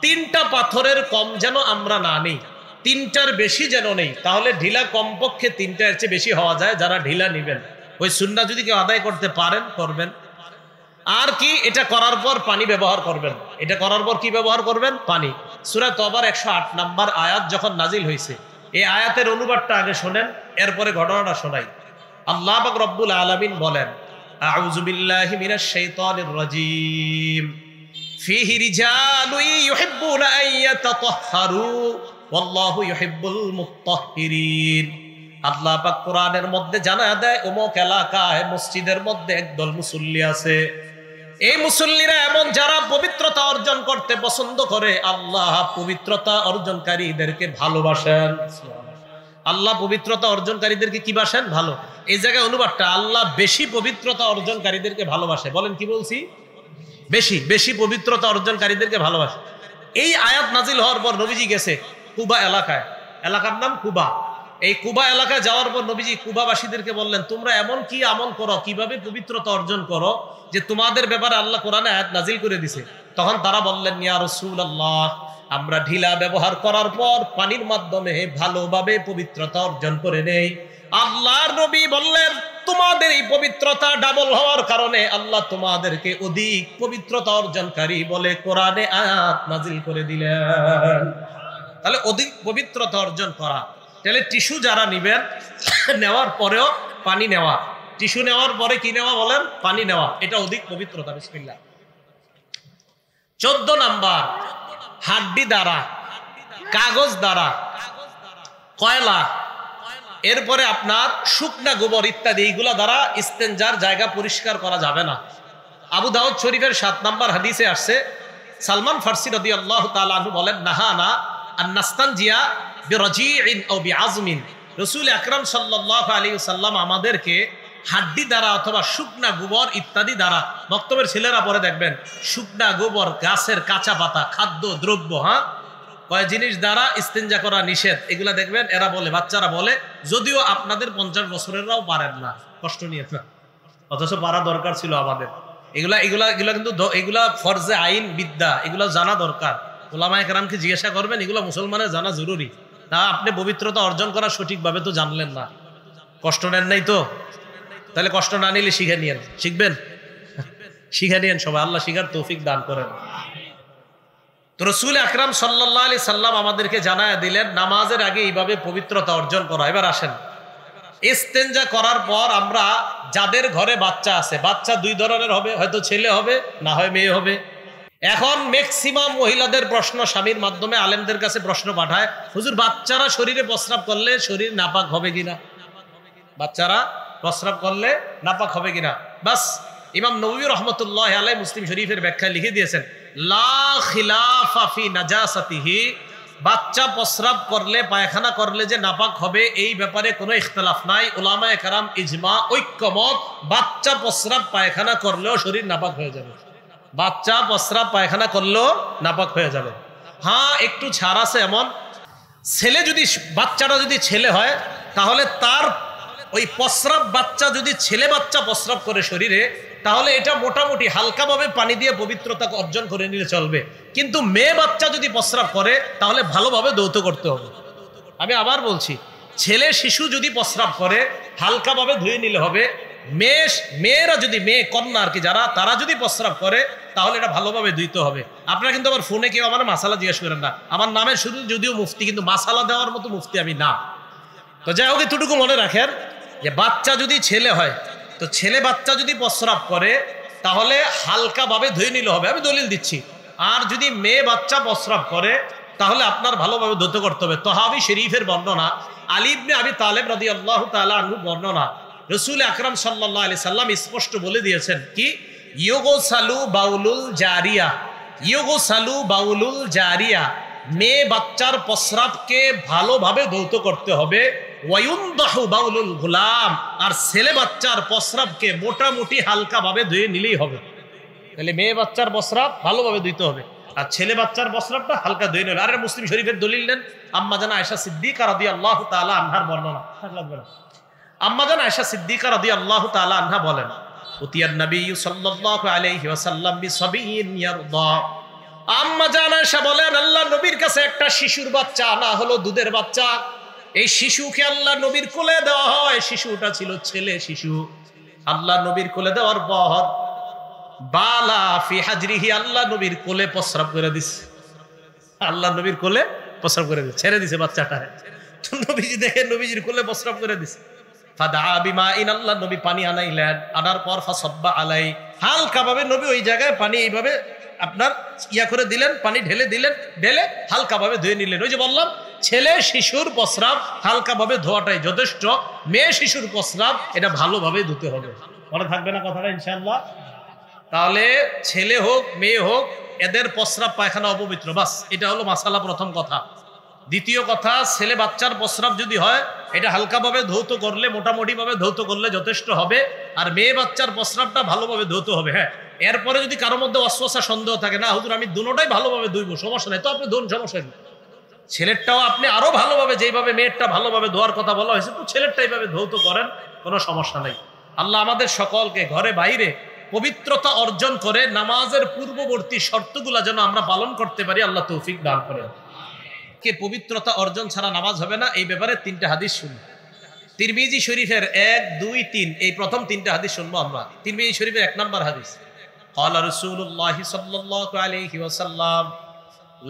3টা পাথরের কম যেন আমরা না নেই, 3টার বেশি যেন নেই। তাহলে ঢিলা কমপক্ষে 3টার চেয়ে বেশি হওয়া যায়। যারা ঢিলা নিবেন, ওই সুন্নাহ যদি কেউ আদায় করতে পারেন করবেন। আর কি, এটা করার পর পানি ব্যবহার করবেন। এটা করার পর কি ব্যবহার করবেন? পানি। সূরা তওবার 108 নম্বর আয়াত যখন নাজিল হয়েছে, এই আয়াতের অনুবাদটা আগে শোনেন, এরপরে ঘটনাটা শোনাই। আল্লাহ পাক রব্বুল আলামিন বলেন, আউযু বিল্লাহি মিনাশ শাইতানির রাজীম, ফীহি রিজালুন ইউহিব্বুনা আন ইয়াতাতাহহারু ওয়াল্লাহু ইউহিব্বুল মুত্তাহহিরিন। আল্লাহ পাক কোরআনের মধ্যে জানায়া দেয়, অমুক এলাকায় মসজিদের মধ্যে একদল মুসল্লি আছে। এই মুসল্লিরা এমন যারা পবিত্রতা অর্জন করতে পছন্দ করে। আল্লাহ পবিত্রতা অর্জনকারীদেরকে ভালোবাসেন। আল্লাহ পবিত্রতা অর্জনকারীদেরকে কি বাসেন? ভালো। এই জায়গায় অনুবাদটা, আল্লাহ বেশি পবিত্রতা অর্জনকারীদেরকে ভালোবাসে। বলেন কি বলছি? বেশি বেশি পবিত্রতা অর্জনকারীদেরকে ভালোবাসে। এই আয়াত নাজিল হওয়ার পর নবীজি গেছে কুবা এলাকায়, এলাকার নাম কুবা। এই কুবা এলাকায় যাওয়ার পর নবীজি কুবাবাসীদেরকে বললেন, তোমরা এমন কি আমল করো, কিভাবে পবিত্রতা অর্জন করো, যে তোমাদের ব্যাপারে আল্লাহ কোরআনে আয়াত নাজিল করে দিছে। তখন তারা বললেন, ইয়া রাসূলুল্লাহ, আমরা ঢিলা ব্যবহার করার পর পানির মাধ্যমে ভালোভাবে পবিত্রতা অর্জন করে নেই। আল্লাহর নবী বললেন, তোমাদের এই পবিত্রতা ডাবল হওয়ার কারণে আল্লাহ তোমাদেরকে অধিক পবিত্রতা অর্জনকারী বলে কোরআনে আয়াত নাজিল করে দিলেন। তাহলে অধিক পবিত্রতা অর্জন করা। তাহলে টিস্যু যারা নিবেন, নেওয়ার পরেও পানি নেওয়া। টিস্যু নেওয়ার পরে কি নেওয়া বলেন? পানি নেওয়া। এটা অধিক পবিত্রতা। বিসমিল্লাহ। 14 নাম্বার, হাড্ডি দ্বারা, কাগজ দ্বারা, কয়লা, এরপরে আপনার শুকনা গোবর ইত্যাদি, এইগুলা দ্বারা ইস্তেঞ্জার জায়গা পরিষ্কার করা যাবে না। আবু দাউদ শরীফের 7 নম্বর হাদিসে আসছে, সালমান ফার্সি রাদিয়াল্লাহু তাআলা আনহু বলেন, নাহানা আন নাস্তানজিয়া বিরাজিইন আও বিআজমিন। রাসূল আকরাম সাল্লাল্লাহু আলাইহি ওয়াসাল্লাম আমাদেরকে হাড্ডি দ্বারা অথবা শুকনা গোবর ইত্যাদি দ্বারা, বক্তব্যের ছেলেরা পরে দেখবেন শুকনা গোবর, গাছের কাঁচা পাতা, খাদ্য দ্রব্য, হ্যাঁ কয় জিনিস দ্বারা ইস্তেঞ্জা করা নিষেধ, এগুলা দেখবেন এরা বলে, বাচ্চারা বলে, যদিও আপনাদের 50 বছরেররাও পারেন না, কষ্ট নিয়ে না, অথচ পারা দরকার ছিল আমাদের। এগুলা এগুলা এগুলা কিন্তু এগুলা ফরজে আইন বিদ্যা, এগুলা জানা দরকার। ওলামায়ে কেরামকে জিজ্ঞাসা করবেন, এগুলা মুসলমানের জানা জরুরি। তা আপনি পবিত্রতা অর্জন করা সঠিকভাবে তো জানলেন না, কষ্ট নেন নাই তো, তাহলে কষ্ট না নিলে শিখে নিয়েন, শিখবেন, শিখে নিয়েন সবাই, আল্লাহ শিখার তৌফিক দান করেন। তো রাসূল আকরাম সাল্লাল্লাহু আলাইহি সাল্লাম আমাদেরকে জানায় দিলেন নামাজের আগে এইভাবে পবিত্রতা অর্জন করা। এবার আসেন, ইস্তেঞ্জা করার পর আমরা যাদের ঘরে বাচ্চা আছে, বাচ্চা দুই ধরনের হবে, হয়তো ছেলে হবে, না হয় মেয়ে হবে। এখন ম্যাক্সিমাম মহিলাদের প্রশ্ন স্বামীর মাধ্যমে আলেমদের কাছে প্রশ্ন পাঠায়, হুজুর বাচ্চারা শরীরে প্রস্রাব করলে শরীর নাপাক হবে কিনা, বাচ্চারা প্রস্রাব করলে নাপাক হবে কিনা। বাস ইমাম নববী রাহমাতুল্লাহি আলাইহি মুসলিম শরীফের ব্যাখ্যায় লিখে দিয়েছেন, লা খিলাফা ফি নাজাসাতিহি, বাচ্চা প্রস্রাব করলে পায়খানা করলে যে নাপাক হবে এই ব্যাপারে কোনো ইখতিলাফ নাই। উলামায়ে কেরাম ইজমা, ঐক্যমত, বাচ্চা প্রস্রাব পায়খানা করলেও শরীর নাপাক হয়ে যাবে, বাচ্চা প্রস্রাব পায়খানা করলেও নাপাক হয়ে যাবে। হ্যাঁ, একটু ছাড় আছে, এমন ছেলে যদি, বাচ্চাটা যদি ছেলে হয় তাহলে তার ওই প্রস্রাব, বাচ্চা যদি ছেলে বাচ্চা প্রস্রাব করে শরীরে, তাহলে এটা মোটামুটি হালকাভাবে পানি দিয়ে পবিত্রতা অর্জন করে নিলে চলবে। কিন্তু মেয়ে বাচ্চা যদি প্রস্রাব করে তাহলে ভালোভাবে ধৌত করতে হবে। আমি আবার বলছি, ছেলে শিশু যদি প্রস্রাব করে হালকাভাবে ধুয়ে নিলে হবে। মেয়েরা যদি, মেয়ে কন্যা আর কি যারা, তারা যদি প্রস্রাব করে তাহলে এটা ভালোভাবে ধুইতে হবে। আপনারা কিন্তু আবার ফোনে কেউ আমার মাসালা জিজ্ঞেস করেন না, আমার নামের শুরু যদিও মুফতি, কিন্তু মাসালা দেওয়ার মতো মুফতি আমি না। তো যাই হোক, এতটুকু মনে রাখেন যে বাচ্চা যদি ছেলে হয়, তো ছেলে বাচ্চা যদি প্রস্রাব করে তাহলে হালকাভাবে ধুয়ে নিলে হবে, আমি দলিল দিচ্ছি। আর যদি মেয়ে বাচ্চা প্রস্রাব করে তাহলে আপনার ভালোভাবে ধৌত করতে হবে। তহাবি শরীফের বর্ণনা, আলী ইবনে আবি তালেব রাদিয়াল্লাহু তাআলা আনহু বর্ণনা, রাসূল আকরাম সাল্লাল্লাহু আলাইহি সাল্লাম স্পষ্ট বলে দিয়েছেন কি, ইউগসালু বাউলুল জারিয়া, ইউগসালু বাউলুল জারিয়া, মেয়ে বাচ্চার প্রস্রাবকে ভালোভাবে ধৌত করতে হবে। ওয়ায়ুনদাহু বাউলুল গুলাম, আর ছেলে বাচ্চার প্রস্রাবকে মোটামুটি হালকাভাবে ধুয়ে নিলেই হবে। তাহলে মেয়ে বাচ্চার প্রস্রাব ভালোভাবে ধুইতে হবে, আর ছেলে বাচ্চার প্রস্রাবটা হালকা ধুয়ে নিলে। আর মুসলিম শরীফের দলিল নেন, আম্মা জানা আয়েশা সিদ্দিকা রাদিয়াল্লাহু তাআলা আনহার বর্ণনা। আম্মা জানা আয়েশা সিদ্দিকা রাদিয়াল্লাহু তাআলা আনহা বলেন, উতিয়ান নবী সাল্লাল্লাহু আলাইহি ওয়াসাল্লাম বিসাবিয়িন ইয়ারদা, আম্মা জানা আয়েশা বলেন আল্লাহর নবীর কাছে একটা শিশুর বাচ্চা আনা হলো, দুধের বাচ্চা। এই শিশুকে আল্লাহ নবীর কোলে দেওয়া হয়, শিশুটা ছিল ছেলে শিশু। আল্লাহ নবীর কোলে দেওয়ার পর বালা ফি হাজরিহি, আল্লাহ নবীর কোলে প্রস্রাব করে দিছে, আল্লাহ নবীর কোলে প্রস্রাব করে দিছে, ছেড়ে দিছে বাচ্চাটা। তো নবীজি দেখে নবীজির কোলে প্রস্রাব করে দিছে। ফাদা বিমাইন, আল্লাহ নবী পানি আনাইলেন, আনার পর ফাসাব্বা আলাই, হালকাভাবে নবী ওই জায়গায় পানি এইভাবে আপনার ইয়া করে দিলেন, পানি ঢেলে দিলেন, ঢেলে হালকাভাবে ধুয়ে নিলেন। ওই যে বললাম, ছেলে শিশুর প্রস্রাব হালকাভাবে ধোয়াটাই যথেষ্ট, মেয়ে শিশুর প্রস্রাব এটা ভালোভাবে ধুতে হবে। মনে থাকবে না কথাটা ইনশাআল্লাহ? তাহলে ছেলে হোক মেয়ে হোক, এদের প্রস্রাব পায়খানা অপবিত্র, বাস এটা হলো মাসালা, প্রথম কথা। দ্বিতীয় কথা, ছেলে বাচ্চার প্রস্রাব যদি হয় এটা হালকাভাবে ধৌত করলে, মোটামুটি ভাবে ধৌত করলে যথেষ্ট হবে। আর মেয়ে বাচ্চার প্রস্রাবটা ভালোভাবে ধৌত হবে। হ্যাঁ, এরপরে যদি কারোর মধ্যে অস্বস্তা সন্দেহ থাকে, না হুজুর আমি দুটোটাই ভালোভাবে ধুইব, সমস্যা নেই, তো আপনি ধুন, সমস্যা নেই। ছেলেরটাও আপনি আরো ভালোভাবে, যেইভাবে মেয়েরটা ভালোভাবে ধোয়ার কথা বলা হয়েছে, তো ছেলেরটা এইভাবে ধৌত করেন, কোনো সমস্যা নেই। আল্লাহ আমাদের সকলকে ঘরে বাইরে পবিত্রতা অর্জন করে নামাজের পূর্ববর্তী শর্তগুলা যেন আমরা পালন করতে পারি, আল্লাহ তৌফিক দান করেন। কে পবিত্রতা অর্জন ছাড়া নামাজ হবে না, এই ব্যাপারে 3টা হাদিস শুনি। তিরমিজি শরীফের 1, 2, 3, এই প্রথম 3টা হাদিস শুনবো আমরা। তিরমিজি শরীফের 1 নম্বর হাদিস, ক্বালা রাসূলুল্লাহ সাল্লাল্লাহু আলাইহি ওয়াসাল্লাম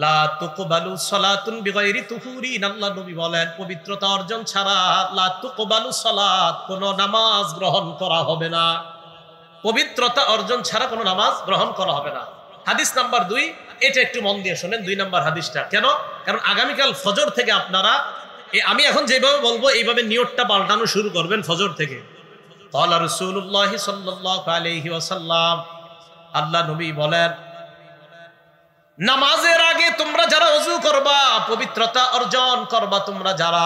লা তুকবালু সালাতুন বিগাইরি তুহুরিন, আল্লাহ নবী বলেন পবিত্রতা অর্জন ছাড়া লা তুকবালু সালাত, কোনো নামাজ গ্রহণ করা হবে না। পবিত্রতা অর্জন ছাড়া কোনো নামাজ গ্রহণ করা হবে না। হাদিস নাম্বার 2, এটা একটু মন দিয়ে শোনেন, 2 নম্বর হাদিসটা। কেন? কারণ আগামীকাল ফজর থেকে আপনারা, আমি এখন যেভাবে বলবো এইভাবে নিয়তটা পাল্টানো শুরু করবেন ফজর থেকে। ক্বালা রাসূলুল্লাহ সাল্লাল্লাহু আলাইহি ওয়াসাল্লাম, আল্লাহ নবী বলেন নামাজের আগে তোমরা যারা ওযু করবা, পবিত্রতা অর্জন করবা, তোমরা যারা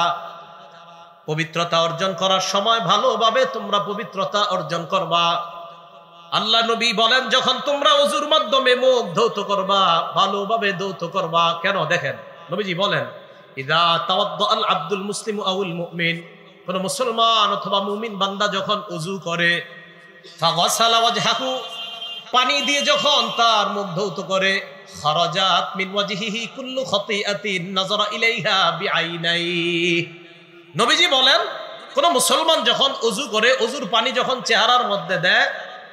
পবিত্রতা অর্জন করার সময় ভালোভাবে তোমরা পবিত্রতা অর্জন করবা। আল্লাহ নবী বলেন যখন তোমরা ওযুর মাধ্যমে মুখ ধৌত করবা, ভালোভাবে ধৌত করবা। কেন? দেখেন, নবীজি বলেন, ইদা তাওয়াদ্দাআল আব্দুল মুসলিমু আউল মুমিন, কোন মুসলমান অথবা মুমিন বান্দা যখন ওযু করে, ফাগাসালা ওয়াজহাহু, পানি দিয়ে যখন তার মুখ ধৌত করে, খারাজাত মিন ওয়াজহিহি কুল্লু খাতিআতিন নাযারা ইলাইহা বিআইনাইহি। নবীজি বলেন, কোন মুসলমান যখন ওযু করে, ওযুর পানি যখন চেহারার মধ্যে দেয়,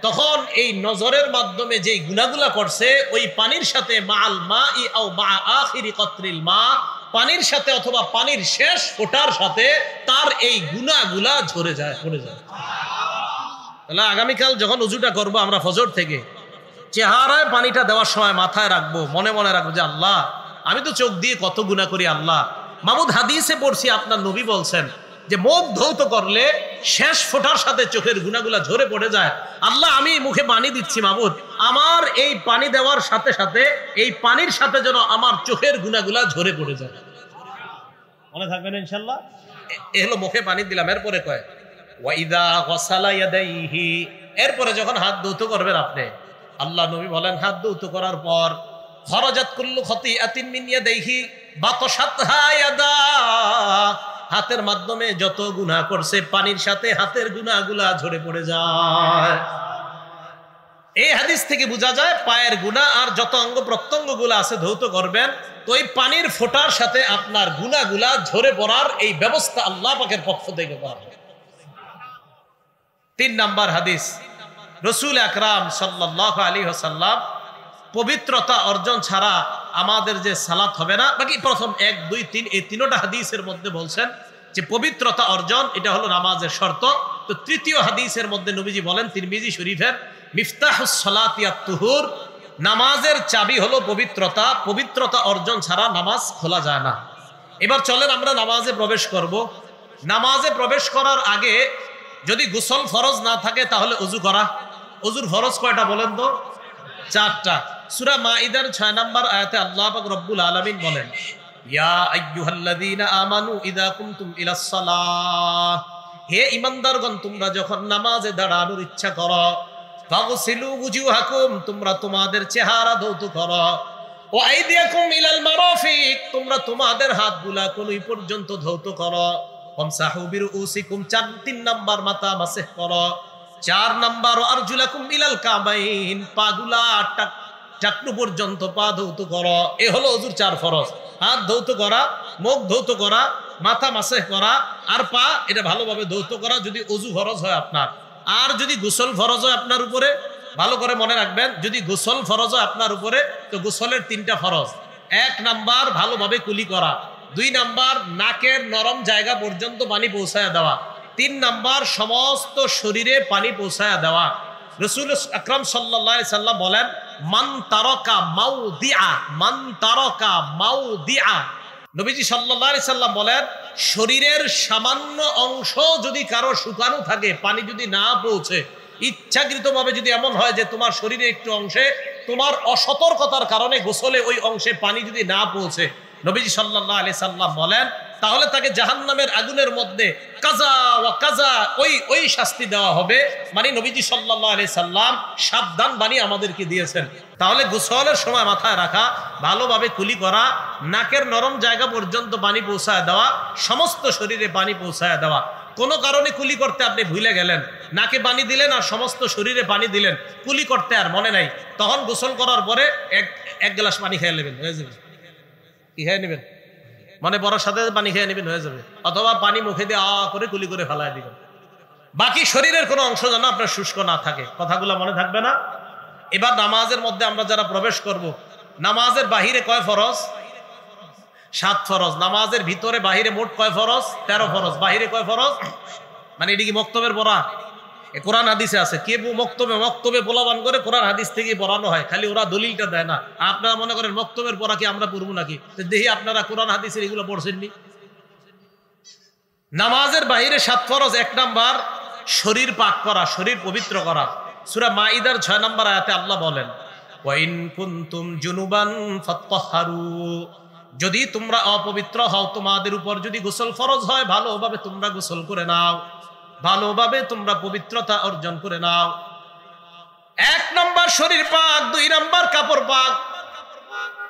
তখন এই নজরের মাধ্যমে যেই গুনাহগুলা করছে ওই পানির সাথে মাআল মাই আও মা আখিরি কতরিল মা, পানির সাথে অথবা পানির শেষ ফোঁটার সাথে তার এই গুনাহগুলা ঝরে যায়, পড়ে যায়। তাহলে আগামীকাল যখন ওযুটা করব আমরা ফজর থেকে, চেহারায় পানিটা দেওয়ার সময় মাথায় রাখবো, মনে মনে রাখবো যে আল্লাহ, আমি তো চোখ দিয়ে কত গুনাহ করি আল্লাহ। মাহমুদ হাদিসে পড়ছি আপনার নবী বলছেন যে মুখ ধৌত করলে শেষ ফোঁটার সাথে চোখের গুনাহগুলা ঝরে পড়ে যায়। আল্লাহ, আমি মুখে পানি দিচ্ছি মাহমুদ, আমার এই পানি দেওয়ার সাথে সাথে এই পানির সাথে যেন আমার চোখের গুনাহগুলা ঝরে পড়ে যায়। মনে থাকবেন ইনশাআল্লাহ। এ হলো মুখে পানি দিলাম। এরপরে কয় ওয়াইদা গাসালা ইয়াদাইহি, এরপরে যখন হাত ধৌত করবেন আপনি, আল্লাহ নবী বলেন হাত ধৌত করার পর খরাজাত কুল্লু খাতিআতিন মিন ইয়াদাইহি বাতাসাতহা ইয়াদা, হাতের মাধ্যমে যত গুনাহ করছে পানির সাথে হাতের গুনাহগুলা ঝরে পড়ে যায়। এই হাদিস থেকে বোঝা যায় পায়ের গুনাহ আর যত অঙ্গ প্রত্যঙ্গগুলো আছে ধৌত করবেন, তো এই পানির ফোঁটার সাথে আপনার গুনাহগুলা ঝরে পড়ার এই ব্যবস্থা আল্লাহ পাকের পক্ষ থেকে করা হয়। 3 নাম্বার হাদিস, রাসূল আকরাম সাল্লাল্লাহু আলাইহি ওয়াসাল্লাম পবিত্রতা অর্জন ছাড়া আমাদের যে সালাত হবে না, বাকি প্রথম 1, 2, 3 এই তিনটা হাদিসের মধ্যে বলছেন যে পবিত্রতা অর্জন এটা হলো নামাজের শর্ত। তো তৃতীয় হাদিসের মধ্যে নবীজি বলেন, তিরমিজি শরীফের, মিফতাহুস সালাতি আত-তুহুর, নামাজের চাবি হলো পবিত্রতা, পবিত্রতা অর্জন ছাড়া নামাজ খোলা যায় না। এবার চলেন আমরা নামাজে প্রবেশ করব। নামাজে প্রবেশ করার আগে যদি গোসল ফরজ না থাকে তাহলে ওযু করা। ওযুর ফরজ কয়টা বলেন তো? 4টা। সূরা মাইদার 6 নম্বর আয়াতে আল্লাহ পাক রব্বুল আলামিন বলেন, ইয়া আইয়ুহাল্লাযীনা আমানু ইযা কুমতুম ইলাস সালাহ, হে ঈমানদারগণ তোমরা যখন নামাজে দাঁড়ানোর ইচ্ছা করো, ফাগসিলু ওয়ুজুহাকুম, তোমরা তোমাদের চেহারা ধৌত করো, ওয়া আইদিয়াকুম ইলাল মারাফিক, তোমরা তোমাদের হাতগুলা কোনই পর্যন্ত ধৌত করো, ওয়ামসাহু বিরুউসিকুম, 3 নাম্বার মাথা মাসহ করো, 4 নাম্বার আরজুলাকুম ইলাল কাবাইন, পাগুলা টাকনু পর্যন্ত পা ধৌত করো। এ হলো ওযুর 4 ফরজ। হাত ধৌত করা, মুখ ধৌত করা, মাথা মাসহ করা আর পা এটা ভালোভাবে ধৌত করা যদি ওযু ফরজ হয় আপনার। আর যদি গোসল ফরজ হয় আপনার উপরে, ভালো করে মনে রাখবেন, যদি গোসল ফরজ হয় আপনার উপরে তো গোসলের 3টা ফরজ। 1 নাম্বার ভালোভাবে কুলি করা, 2 নাম্বার নাকের নরম জায়গা পর্যন্ত পানি পৌঁছায় দেওয়া, 3 নাম্বার সমস্ত শরীরে পানি পৌঁছায় দেওয়া। রাসূল আকরাম সাল্লাল্লাহু আলাইহি সাল্লাম বলেন, মান তারাকা মাউদিআ, মান তারাকা মাউদিআ, নবীজি সাল্লাল্লাহু আলাইহি সাল্লাম বলেন, শরীরের সামান্য অংশ যদি কারো শুকানো থাকে, পানি যদি না পৌঁছে, ইচ্ছাকৃতভাবে যদি এমন হয় যে তোমার শরীরে একটু অংশে তোমার অসতর্কতার কারণে গোসলে ওই অংশে পানি যদি না পৌঁছে, নবীজি সাল্লাল্লাহু আলাইহি সাল্লাম বলেন তাহলে তাকে জাহান্নামের আগুনের মধ্যে কাজা ওয়া কাজা ওই শাস্তি দেওয়া হবে। মানে নবীজি সাল্লাল্লাহু আলাইহি সাল্লাম সাবধান বাণী আমাদেরকে দিয়েছেন। তাহলে গোসলের সময় মাথায় রাখা, ভালোভাবে কুলি করা, নাকের নরম জায়গা পর্যন্ত পানি পৌঁছায় দেওয়া, সমস্ত শরীরে পানি পৌঁছায় দেওয়া। কোনো কারণে কুলি করতে আপনি ভুলে গেলেন, নাকে পানি দিলেন আর সমস্ত শরীরে পানি দিলেন, কুলি করতে আর মনে নাই, তখন গোসল করার পরে এক গ্লাস পানি খেয়ে নেবেন, হয়ে যাবে। কি খেয়ে নেবেন? মানে বড় সাথে পানি খেয়ে নেবেন, হয়ে যাবে। অথবা পানি মুখে দিয়ে করে কুলি করে ফেলায় দিবেন। বাকি শরীরের কোনো অংশ যেন আপনার শুষ্ক না থাকে। কথাগুলো মনে থাকবে না? এবার নামাজের মধ্যে আমরা যারা প্রবেশ করব, নামাজের বাহিরে কয় ফরজ? 7 ফরজ। নামাজের ভিতরে বাহিরে মোট কয় ফরজ? 13 ফরজ। বাহিরে কয় ফরজ? মানে এটি কি মক্তবের পড়া? কোরআন হাদিসে আছে। কে মক্তবে পোলাবান করে কোরআন হাদিস থেকে পড়ানো হয়, খালি ওরা দলিলটা দেয় না। আপনারা মনে করেন মক্তবের পড়া কি আমরা পড়বো নাকি? দেখি আপনারা কোরআন হাদিসের এগুলো পড়ছেননি। নামাজের বাহিরে 7 ফরজ। 1 নাম্বার শরীর পাক করা, শরীর পবিত্র করা। সূরা মাইদার 6 নম্বর আয়াতে আল্লাহ বলেন, ওয়া ইন কুনতুম জুনুবান ফাত্তাহহারু, যদি তোমরা অপবিত্র হও, তোমাদের উপর যদি গোসল ফরজ হয়, ভালোভাবে তোমরা গোসল করে নাও, ভালোভাবে তোমরা পবিত্রতা অর্জন করে নাও। 1 নাম্বার শরীর পাক, 2 নাম্বার কাপড় পাক,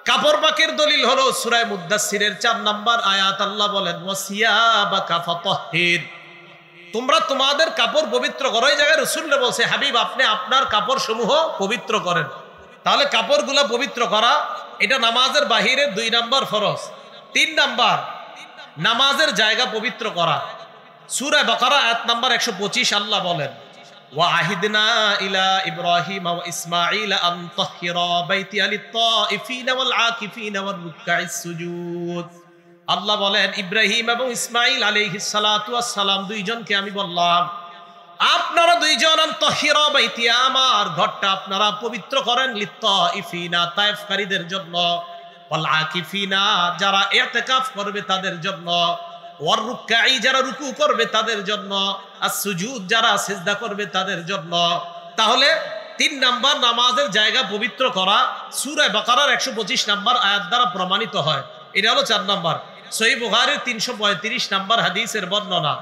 কাপড় পাকের দলিল হলো সূরা মুদ্দাসসিরের 4 নম্বর আয়াত। আল্লাহ বলেন ওয়াসিয়াবাকা ফাতাহহির, তোমরা তোমাদের কাপড় পবিত্র করো। এই জায়গায় রাসূলুল্লাহ বলছে হাবিব আপনি আপনার কাপড় সমূহ পবিত্র করেন। তাহলে কাপড়গুলো পবিত্র করা এটা নামাজের বাহিরে 2 নম্বর ফরজ। 3 নম্বর নামাজের জায়গা পবিত্র করা। সূরা বাকারা আয়াত নম্বর 125 আল্লাহ বলেন ওয়াহিদনা ইলা ইব্রাহিম ওয়া ইসমাঈল আন তাহহিরা বাইতি লিত-তাইফিনা ওয়াল আকিফিনা ওয়ার রুকআইস সুজুদ। আল্লাহ বলেন ইব্রাহিম এবং ইসমাঈল আলাইহিস সালাতু ওয়াস সালাম দুইজনকে আমি বললাম আপনারা দুইজন আন তাহহিরা বাইতি, আমার ঘরটা আপনারা পবিত্র করেন, লিত-তাইফিনা তায়েফকারীদের জন্য, ওয়াল আকিফিনা যারা ইতিকাফ করবে তাদের জন্য, ওয়ার রুকআই যারা রুকু করবে তাদের জন্য, as-সুজুদ যারা সিজদা করবে তাদের জন্য। তাহলে 3 নাম্বার নামাজের জায়গা পবিত্র করা সূরা বাকারার 125 নাম্বার আয়াত দ্বারা প্রমাণিত হয়। এটা হলো 4 নাম্বার। সহিহ বুখারীর 335 নাম্বার হাদিসের বর্ণনা।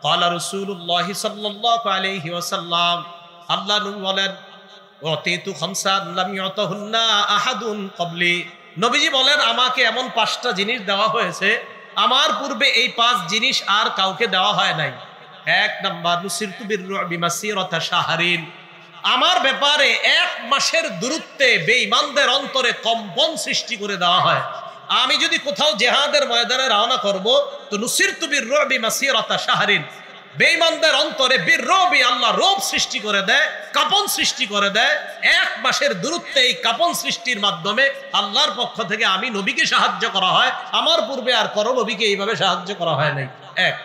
ক্বালা রাসূলুল্লাহ সাল্লাল্লাহু আলাইহি ওয়াসাল্লাম, আল্লাহ নবী বলেন ওয়াতিতু খামসান লাম ইউতাহুন্না আহাদুন ক্বাবলি, নবীজি বলেন আমাকে এমন 5টা জিনিস দেওয়া হয়েছে আমার পূর্বে এই 5 জিনিস আর কাউকে দেওয়া হয় নাই। 1 নাম্বার নুসিরতু বিররুবি মাসিরাতা শাহরিন, আমার ব্যাপারে 1 মাসের দূরত্বে বেঈমানদের অন্তরে কম্পন সৃষ্টি করে দেওয়া হয়। আমি যদি কোথাও জিহাদের ময়দানে রওনা করব তো নুসিরতু বিররুবি মাসিরাতা শাহরিন, বেঈমানদের অন্তরে বিররুবি আল্লাহ রূপ সৃষ্টি করে দেয়, কাঁপন সৃষ্টি করে দেয়। 1 মাসের দূরত্বে এই কাঁপন সৃষ্টির মাধ্যমে আল্লাহর পক্ষ থেকে আমি নবীকে সাহায্য করা হয়, আমার পূর্বে আর কোন নবীকে এইভাবে সাহায্য করা হয় নাই। 1।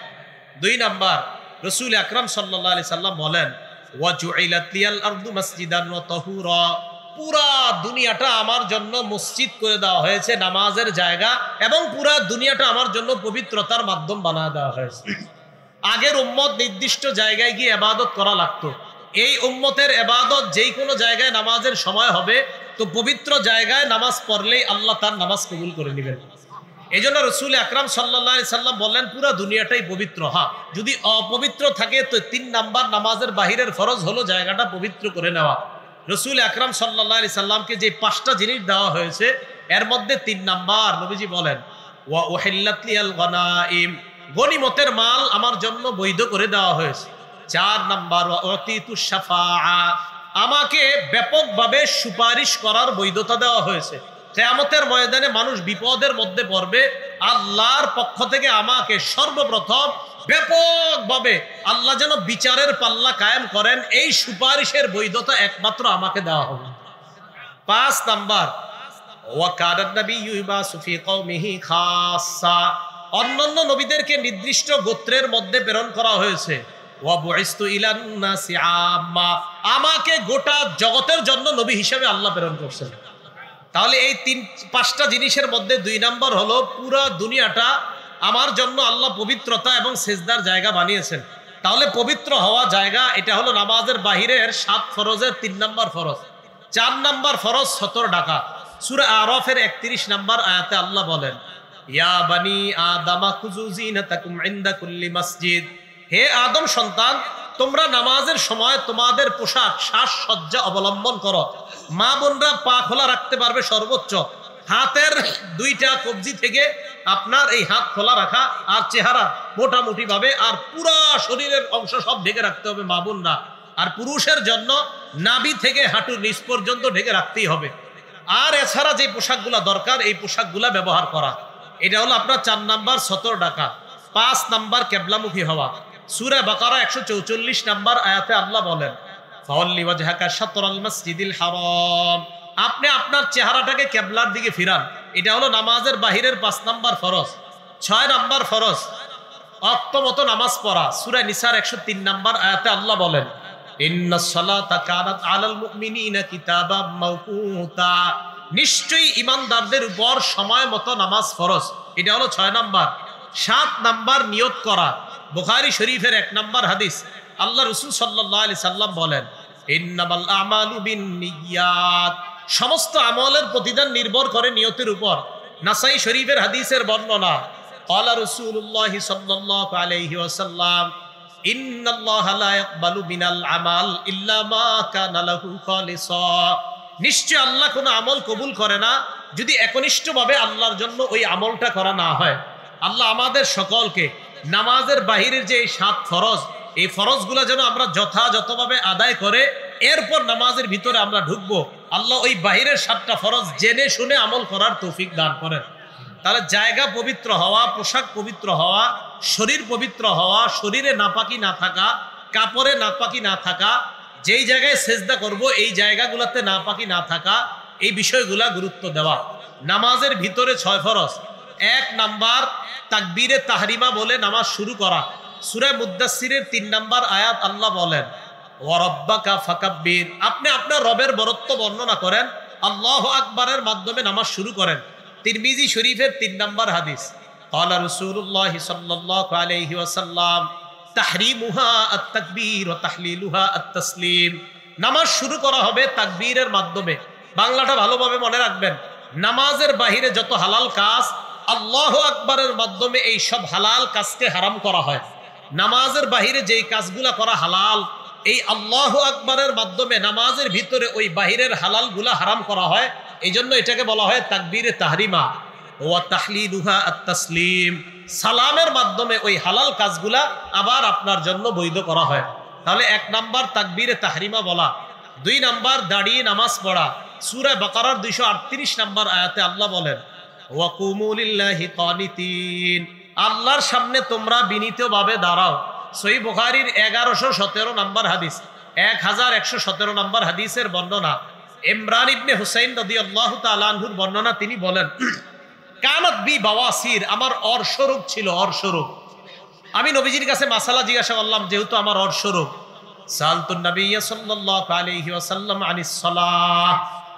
2 নাম্বার রাসূল আকরাম সাল্লাল্লাহু আলাইহি সাল্লাম বলেন ওয়াজুইলাত লিয়াল আরদু মাসজিদান ওয়া তাহুরা, পুরা দুনিয়াটা আমার জন্য মসজিদ করে দেওয়া হয়েছে, নামাজের জায়গা, এবং পুরা দুনিয়াটা আমার জন্য পবিত্রতার মাধ্যম বানায় দেওয়া হয়েছে। আগের উম্মত নির্দিষ্ট জায়গায় গিয়ে ইবাদত করা লাগতো, এই উম্মতের ইবাদত যেই কোনো জায়গায় নামাজের সময় হবে তো পবিত্র জায়গায় নামাজ পড়লেই আল্লাহ তার নামাজ কবুল করে নেবেন। এই জন্য রাসূল আকরাম সাল্লাল্লাহু আলাইহি সাল্লাম বললেন পুরা দুনিয়াটাই পবিত্র। হ্যাঁ, যদি অপবিত্র থাকে তো 3 নাম্বার নামাজের বাহিরের ফরজ হলো জায়গাটা পবিত্র করে নেওয়া। রাসূল আকরাম সাল্লাল্লাহু আলাইহি সাল্লামকে যে 5টা জিনিস দেওয়া হয়েছে এর মধ্যে 3 নাম্বার নবীজি বলেন ওয়া উহিল্লাত লিয়াল গনাইম, গনিমতের মাল আমার জন্য বৈধ করে দেওয়া হয়েছে। 4 নাম্বার ওয়া উতিতু শাফাআ, আমাকে ব্যাপকভাবে সুপারিশ করার বৈধতা দেওয়া হয়েছে। কিয়ামতের ময়দানে মানুষ বিপদের মধ্যে পড়বে, আল্লাহর পক্ষ থেকে আমাকে সর্বপ্রথম ব্যাপকভাবে আল্লাহ যেন বিচারের পাল্লা কায়েম করেন, এই সুপারিশের বৈধতা একমাত্র আমাকে দেওয়া হবে। 5 নাম্বার ওয়া কানান নাবিয়্যু ইবাসু ফি কওমিহি খাসসা, অন্যান্য নবীদেরকে নির্দিষ্ট গোত্রের মধ্যে প্রেরণ করা হয়েছে। ওয়া বুইসতু ইলান নাসি আম্মা, আমাকে গোটা জগতের জন্য নবী হিসেবে আল্লাহ প্রেরণ করছেন। তাহলে এই 5টা জিনিসের মধ্যে 2 নাম্বার হলো পুরা দুনিয়াটা আমার জন্য আল্লাহ পবিত্রতা এবং সিজদার জায়গা বানিয়েছেন। তাহলে পবিত্র হওয়া জায়গা এটা হলো নামাজের বাহিরের 7 ফরজের 3 নাম্বার ফরজ। 4 নাম্বার ফরজ সতর ডাকা। সূরা আরাফের 31 নাম্বার আয়াতে আল্লাহ বলেন ইয়া বানি আদম খুযু জিনাতাকুম ইনদা কুল্লি মসজিদ, হে আদম সন্তান তোমরা নামাজের সময় তোমাদের পোশাক সাজসজ্জা অবলম্বন করো। মা বোনরা পা খোলা রাখতে পারবে সর্বোচ্চ, হাতের 2টা কবজি থেকে আপনার এই হাত খোলা রাখা, আর চেহারা মোটামুটি ভাবে, আর পুরা শরীরের অংশ সব ঢেকে রাখতে হবে মা বোনরা। আর পুরুষের জন্য নাভি থেকে হাঁটুর নিচ পর্যন্ত ঢেকে রাখতেই হবে। আর এছাড়া যে পোশাকগুলা দরকার এই পোশাকগুলা ব্যবহার করা, এটা হলো আপনার 4 নাম্বার সতর ডাকা। 5 নাম্বার কেবলামুখী হওয়া। সূরা বাকারা 144 নাম্বার আয়াতে আল্লাহ বলেন ফাওয়াল্লি ওয়াজহাকা শাতরাল মাসজিদিল হারাম, আপনি আপনার চেহারাটাকে কিবলার দিকে ফিরান। এটা হলো নামাজের বাহিরের 5 নাম্বার ফরজ। 6 নাম্বার ফরজ ওয়াক্ত মতো নামাজ পড়া। সূরা নিসার 103 নাম্বার আয়াতে আল্লাহ বলেন ইন্নাস সালাতা কানাত আলাল মুমিনিনা কিতাবাম মাওকুতা, নিশ্চয়ই ঈমানদারদের উপর সময় মতো নামাজ ফরজ। এটা হলো 6 নাম্বার। 7 নাম্বার নিয়ত করা। বুখারী শরীফের 1 নাম্বার হাদিস, আল্লাহ রাসূল সাল্লাল্লাহু আলাইহি সাল্লাম বলেন ইন্নামাল আমালু বিন্নিয়াত, সমস্ত আমলের প্রতিদান নির্ভর করে নিয়তের উপর। নাসাই শরীফের হাদিসের বর্ণনা ক্বালা রাসূলুল্লাহ সাল্লাল্লাহু আলাইহি ওয়াসাল্লাম ইন্নাল্লাহা লা ইয়াকবালু মিনাল আমাল ইল্লা মা কানা লাহু খালিসা, নিশ্চয় আল্লাহ কোনো আমল কবুল করে না যদি একনিষ্ঠভাবে আল্লাহর জন্য ওই আমলটা করা না হয়, আল্লাহ আমাদের সকলকে নামাজের বাহিরের যে এই 7 ফরজ, এই ফরজগুলো যেন আমরা যথাযথভাবে আদায় করে এরপর নামাজের ভিতরে আমরা ঢুকবো। আল্লাহ ওই বাহিরের 7টা ফরজ জেনে শুনে আমল করার তৌফিক দান করেন। তাহলে জায়গা পবিত্র হওয়া, পোশাক পবিত্র হওয়া, শরীর পবিত্র হওয়া, শরীরে নাপাকি না থাকা, কাপড়ে নাপাকি না থাকা, যেই জায়গায় সেজদা করব এই জায়গাগুলোতে নাপাকি না থাকা, এই বিষয়গুলা গুরুত্ব দেওয়া। নামাজের ভিতরে 6 ফরজ। 1 নাম্বার তাকবীরে তাহরিমা বলে নামাজ শুরু করা। সূরা মুদ্দাসসিরের 3 নাম্বার আয়াত আল্লাহ বলেন ওয়া রাব্বাকা ফাকাব্বির, আপনি আপনার রবের বরত্ব বর্ণনা করেন, আল্লাহু আকবারের মাধ্যমে নামাজ শুরু করেন। তিরমিজি শরীফের 3 নাম্বার হাদিস, ক্বালা রাসূলুল্লাহ সাল্লাল্লাহু আলাইহি ওয়াসাল্লাম তাহরিমুহা আত-তাকবীর ওয়া তাহলিলুহা আত-তাসলিম। নামাজ শুরু করা হবে তাকবীরের মাধ্যমে। বাংলাটা ভালোভাবে মনে রাখবেন, নামাজের বাহিরে যত হালাল কাজ আল্লাহু আকবারের মাধ্যমে এই সব হালাল কাজকে হারাম করা হয়। নামাজের বাহিরে যেই কাজগুলা করা হালাল, এই আল্লাহু আকবারের মাধ্যমে নামাজের ভিতরে ওই বাহিরের হালালগুলা হারাম করা হয়। এই জন্য এটাকে বলা হয় তাকবীরে তাহরিমা ওয়া তাহলিলুহা আত-তাসলিম। সালামের মাধ্যমে ওই হালাল কাজগুলা আবার আপনার জন্য বৈধ করা হয়। তাহলে 1 নাম্বার তাকবীরে তাহরিমা বলা। 2 নাম্বার দাঁড়িয়ে নামাজ পড়া। সূরা বাকারার 238 নাম্বার আয়াতে আল্লাহ বলেন ওয়া কুমু লিল্লাহি কানিতিন, আল্লাহর সামনে তোমরা বিনীতভাবে দাঁড়াও। সহিহ বুখারীর 1117 নাম্বার হাদিস, 1117 নাম্বার হাদিসের বর্ণনা। ইমরান ইবনে হুসাইন রাদিয়াল্লাহু তাআলা আনহুর বর্ণনা, তিনি বলেন কানাত বি বাওয়াসির, আমার অর্শরোগ ছিল, অর্শরোগ। আমি নবীজির কাছে মাসালা জিজ্ঞাসা করলাম, যেহেতু আমার অর্শরোগ। সালতুন নবিয়্য সাল্লাল্লাহু আলাইহি ওয়াসাল্লাম আনিস সালাহ,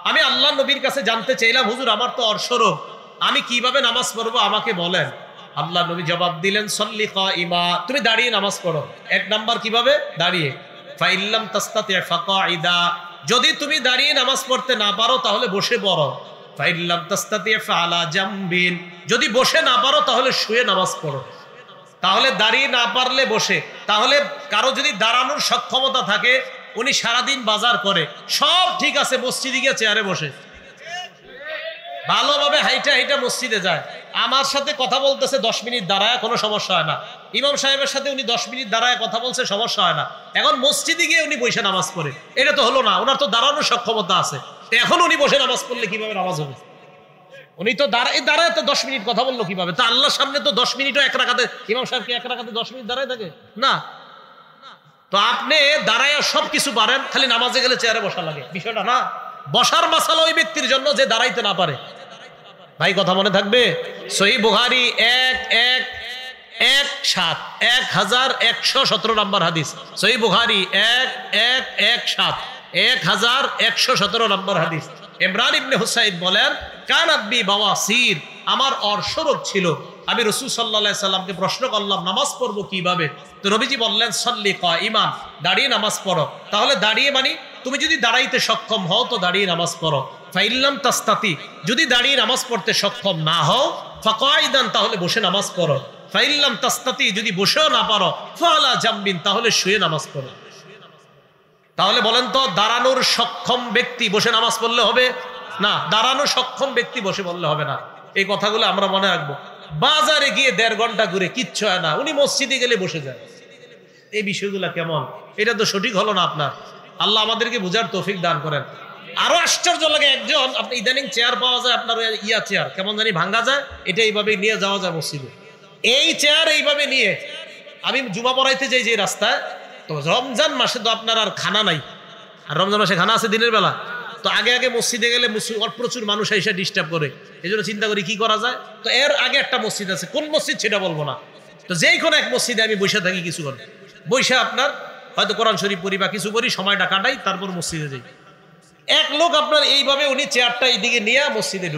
আমি আল্লাহ নবীর কাছে জানতে চাইলাম, হুজুর আমার তো অর্শরোগ, আমি কিভাবে নামাজ পড়বো আমাকে বলেন। আল্লাহ নবী জবাব দিলেন সল্লি কাইমা, তুমি দাঁড়িয়ে নামাজ পড়ো। 1 নাম্বার কিভাবে? দাঁড়িয়ে। ফাইল্লাম তাস্তাতি ফাকাইদা, যদি তুমি দাঁড়িয়ে নামাজ পড়তে না পারো তাহলে বসে পড়ো। ফাইল্লাম তাস্তাতি ফাআলা জামবিন, যদি বসে না পারো তাহলে শুয়ে নামাজ পড়ো। তাহলে দাঁড়িয়ে না পারলে বসে। তাহলে কারো যদি দাঁড়ানোর সক্ষমতা থাকে, উনি সারাদিন বাজার করে, সব ঠিক আছে, মসজিদে গিয়ে চেয়ারে বসে ভালোভাবে হাইটা হাইটা মসজিদে যায়, আমার সাথে কথা বলতেছে 10 মিনিট দাঁড়ায়, কোনো সমস্যা হয় না। ইমাম সাহেবের সাথে উনি 10 মিনিট দাঁড়ায় কথা বলছে, সমস্যা হয় না। এখন মসজিদে গিয়ে উনি বসে নামাজ পড়ে, এটা তো হলো না। ওনার তো দাঁড়ানোর সক্ষমতা আছে, এখন উনি বসে নামাজ পড়লে কিভাবে নামাজ হবে? উনি তো দাঁড়ায় তো 10 মিনিট কথা বললো কিভাবে? তা আল্লাহর সামনে তো 10 মিনিটও 1 রাকাতে, ইমাম সাহেব কি 1 রাকাতে 10 মিনিট দাঁড়ায় থাকে না? তো আপনি দাঁড়ায় সব কিছু পারেন, খালি নামাজে গেলে চেয়ারে বসা লাগে, বিষয়টা না। বসার মাসালা ওই ব্যক্তির জন্য যে দাঁড়াইতে না পারে। ভাই কথা মনে থাকবে? সহিহ বুখারী 1117 নাম্বার হাদিস। সহিহ বুখারী 1117 নাম্বার হাদিস। ইমরান ইবনে হুসাইন বলেন কানাত বি বাওয়াসির, আমার অর্শরোগ ছিল। আমি রাসূল সাল্লাল্লাহু আলাইহি সাল্লামকে প্রশ্ন করলাম নামাজ পড়বো কিভাবে? তো নবীজি বললেন সল্লি কাইমান, দাঁড়িয়ে নামাজ পড়ো। তাহলে দাঁড়িয়ে মানে তুমি যদি দাঁড়াইতে সক্ষম হও তো দাঁড়িয়ে নামাজ পড়ো। ফাইল্লাম তাস্তাতি, যদি দাঁড়িয়ে নামাজ পড়তে সক্ষম না হও, ফাকাইদান, তাহলে বসে নামাজ পড়ো। ফাইল্লাম তাস্তাতি, যদি বসেও না পারো, ফাআলা জামবিন, তাহলে শুয়ে নামাজ পড়ো। তাহলে বলেন তো, দাঁড়ানোর সক্ষম ব্যক্তি বসে নামাজ পড়লে হবে না? দাঁড়ানো সক্ষম ব্যক্তি বসে বললে হবে না। এই কথাগুলো আমরা মনে রাখবো। বাজারে গিয়ে 1.5 ঘন্টা ঘুরে কিচ্ছু হয় না, উনি মসজিদে গেলে বসে যায়। এই বিষয়গুলো কেমন? এটা তো সঠিক হলো না আপনার। আল্লাহ আমাদেরকে বুঝার তৌফিক দান করেন। আরো আশ্চর্য লাগে, একজন আপনি ইদানিং চেয়ার পাওয়া যায়, আপনার ইয়া চেয়ার কেমন জানি ভাঙ্গা যায়, এটা এইভাবে নিয়ে যাওয়া যায় মসজিদে। এই চেয়ার এইভাবে নিয়ে আমি জুমা পড়াইতে যাই যে রাস্তায়, তো রমজান মাসে তো আপনার আর খানা নাই, আর রমজান মাসে খানা আছে দিনের বেলা। তো আগে আগে মসজিদে গেলে প্রচুর মানুষ এসে ডিস্টার্ব করে, এই জন্য চিন্তা করি কি করা যায়। তো এর আগে একটা মসজিদ আছে, কোন মসজিদ সেটা বলবো না, তো যেই কোনো এক মসজিদে আমি বসে থাকি কিছুক্ষণ, বসে আপনার হয়তো কোরআন শরীফ পড়ি বা কিছু করি, সময়টা কাটাই, তারপর মসজিদে যাই। এক লোক আপনার এইভাবে উনি চেয়ারটা এইদিকে নিয়ে মসজিদে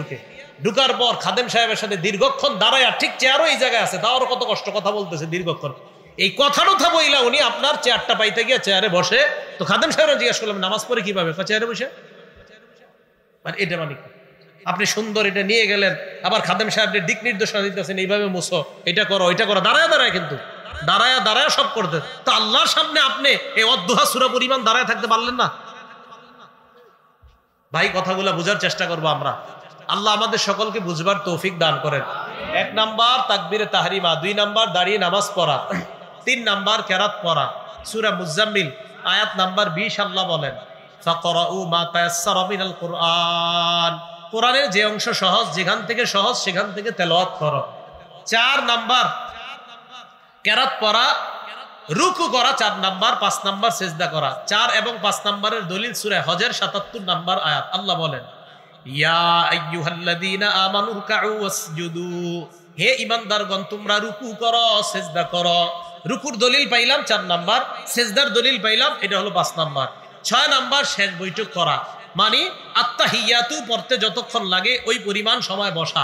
ঢুকার পর খাদেম সাহেবের সাথে দীর্ঘক্ষণ দাঁড়ায়, ঠিক চেয়ারও এই জায়গায় আছে, তাও কত কষ্ট কথা বলতেছে দীর্ঘক্ষণ। এই কথাটা বইলা উনি আপনার চেয়ারটা পাইতে গিয়ে চেয়ারে বসে। তো খাদেম সাহেব জিজ্ঞাসা করলাম নামাজ পড়ে কিভাবে? চেয়ারে বসে। মানে এটা মানে আপনি সুন্দর এটা নিয়ে গেলেন, আবার খাদেম সাহেবের দিক নির্দেশনা দিতেছেন, এইভাবে মুছো, এটা করো, ওইটা করো, দাঁড়ায় দাঁড়ায়, কিন্তু দাঁড়ায় সব করতে। তো আল্লাহর সামনে আপনি এই অদ্দুহা সূরা পরিমাণ দাঁড়ায় থাকতে পারলেন না? ভাই কথাগুলো বোঝার চেষ্টা করবো আমরা। আল্লাহ আমাদের সকলকে বুঝবার তৌফিক দান করেন। 1 নাম্বার তাকবীরে তাহরিমা, 2 নাম্বার দাঁড়িয়ে নামাজ পড়া, 3 নাম্বার কেরাত পড়া। সূরা মুজাম্মিল আয়াত নাম্বার 20 আল্লাহ বলেন ফাকরাউ মা তায়াসসারা মিনাল কুরআন, কোরআনের যে অংশ সহজ, যেখান থেকে সহজ সেখান থেকে তেলাওয়াত করো। 4 নাম্বার কেরাত পড়া, রুকু করা 4 নাম্বার, 5 নাম্বার সিজদা করা। 4 এবং 5 নাম্বারের দলিল সূরা হজের 77 নাম্বার আয়াত। আল্লাহ বলেন ইয়া আইয়ুহাল্লাযীনা আমানু রুকউ ওয়াসজুদু, হে ঈমানদারগণ তোমরা রুকু করো সিজদা করো। রুকুর দলিল পাইলাম 4 নাম্বার, সিজদার দলিল পাইলাম, এটা হলো 5 নাম্বার। 6 নাম্বার শেষ বৈঠক করা, মানে আত্তাহিয়াতু পড়তে যতক্ষণ লাগে ওই পরিমাণ সময় বসা।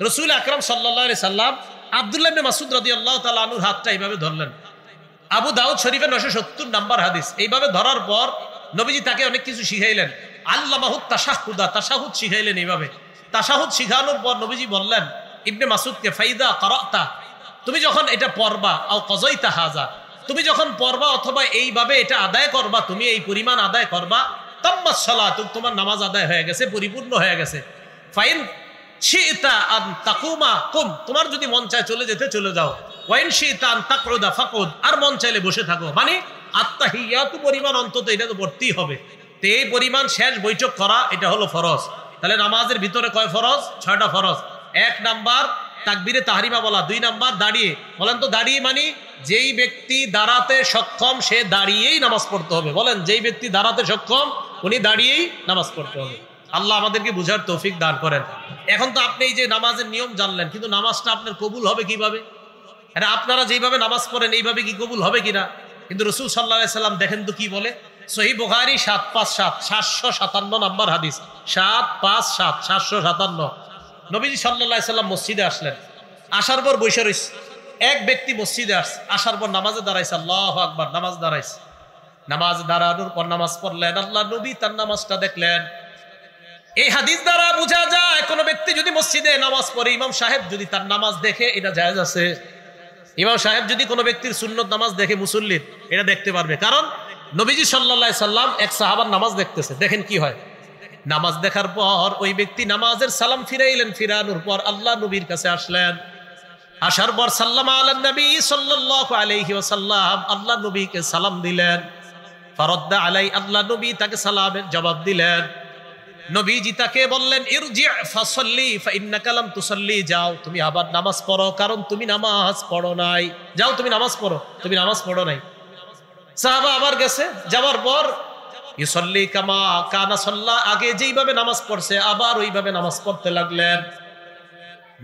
রাসূল আকরাম সাল্লাল্লাহু আলাইহি সাল্লাম আব্দুল্লাহ ইবনে মাসউদ রাদিয়াল্লাহু তাআলা আনহুর হাতটা এইভাবে ধরলেন। আবু দাউদ শরীফের 970 নাম্বার হাদিস। এইভাবে ধরার পর নবীজি তাকে অনেক কিছু শিখাইলেন। আল্লামাহুত তাশাহুদা, তাশাহুদ শিখাইলেন। এইভাবে তাশাহুদ শিখানোর পর নবীজি বললেন ইবনে মাসউদকে ফাইদা কারাতা, তুমি যখন এটা পড়বা, আও কযাইতা হাযা, তুমি যখন পড়বা অথবা এইভাবে এটা আদায় করবা, তুমি এই পরিমাণ আদায় করবা, তাম্মাস সালাত, তোমার নামাজ আদায় হয়ে গেছে, পরিপূর্ণ হয়ে গেছে। ফাইন শিতা আন তাকুমা কুম, তোমার যদি মন চায় চলে যেতে চলে যাও। ওয়াইন শিতা আন তাকউদা ফাকুদ, আর মন চাইলে বসে থাকো। মানে আত্তাহিয়াতু পরিমাণ অন্তত এটা তো পড়তেই হবে। তো এই পরিমাণ শেষ বৈঠক করা এটা হলো ফরজ। তাহলে নামাজের ভিতরে কয় ফরজ? 6টা ফরজ। 1 নাম্বার তাকবীরে তাহরিমা বলা, 2 নাম্বার দাঁড়িয়ে। বলেন তো দাঁড়িয়ে মানে যেই ব্যক্তি দাঁড়াতে সক্ষম সে দাঁড়িয়েই নামাজ পড়তে হবে। বলেন যেই ব্যক্তি দাঁড়াতে সক্ষম উনি দাঁড়িয়েই নামাজ পড়তে হবে। আল্লাহ আমাদেরকে বুঝার তৌফিক দান করেন। এখন তো আপনি এই যে নামাজের নিয়ম জানলেন, কিন্তু নামাজটা আপনার কবুল হবে কিভাবে? আরে আপনারা যেইভাবে নামাজ পড়েন এইভাবে কি কবুল হবে কিনা? কিন্তু রাসূল সাল্লাল্লাহু আলাইহি সাল্লাম দেখেন তো কি বলে, সহিহ বুখারী 757 757 নাম্বার হাদিস, 757 757। নবীজি সাল্লাল্লাহু আলাইহি সাল্লাম মসজিদে আসলেন, আসার পর বসে রইছে। এক ব্যক্তি মসজিদে আসছে, আসার পর নামাজে দাঁড়াইছে, আল্লাহু আকবার, নামাজ দাঁড়াইছে। নামাজ দাঁড়ানোর পর নামাজ পড়লেন, আল্লাহ নবী তার নামাজটা দেখলেন। এই হাদিস দ্বারা বোঝা যায় কোন ব্যক্তি যদি মসজিদে নামাজ পড়ে, ইমাম সাহেব যদি তার নামাজ দেখে এটা জায়েজ আছে। ইমাম সাহেব যদি কোনো ব্যক্তির সুন্নত নামাজ দেখে, মুসল্লির, এটা দেখতে পারবে। কারণ নবীজি সাল্লাল্লাহু আলাইহি সাল্লাম এক সাহাবার নামাজ দেখতেছে, দেখেন কি হয়। নামাজ দেখার পর ওই ব্যক্তি নামাজের সালাম ফিরাইলেন, ফিরানোর পর আল্লাহ নবীর কাছে আসলেন। আসার পর সাল্লামা আলান নবী সাল্লাল্লাহু আলাইহি ওয়াসাল্লাম, আল্লাহ নবীকে সালাম দিলেন। ফারাদ্দা আলাই, আল্লাহ নবী তাকে সালামের জবাব দিলেন। নবীজি তাকে বললেন ইরজি ফাসাল্লি ফাইন্নাকা লাম তুসাল্লি, যাও তুমি আবার নামাজ পড়ো, কারণ তুমি নামাজ পড়ো নাই। যাও তুমি নামাজ পড়ো, তুমি নামাজ পড়ো নাই। সাহাবা আবার গেছে, যাওয়ার পর ইউসাল্লি কামা কানা সাল্লা, আগে যেইভাবে নামাজ পড়ছে আবার ওইভাবে নামাজ পড়তে লাগলেন।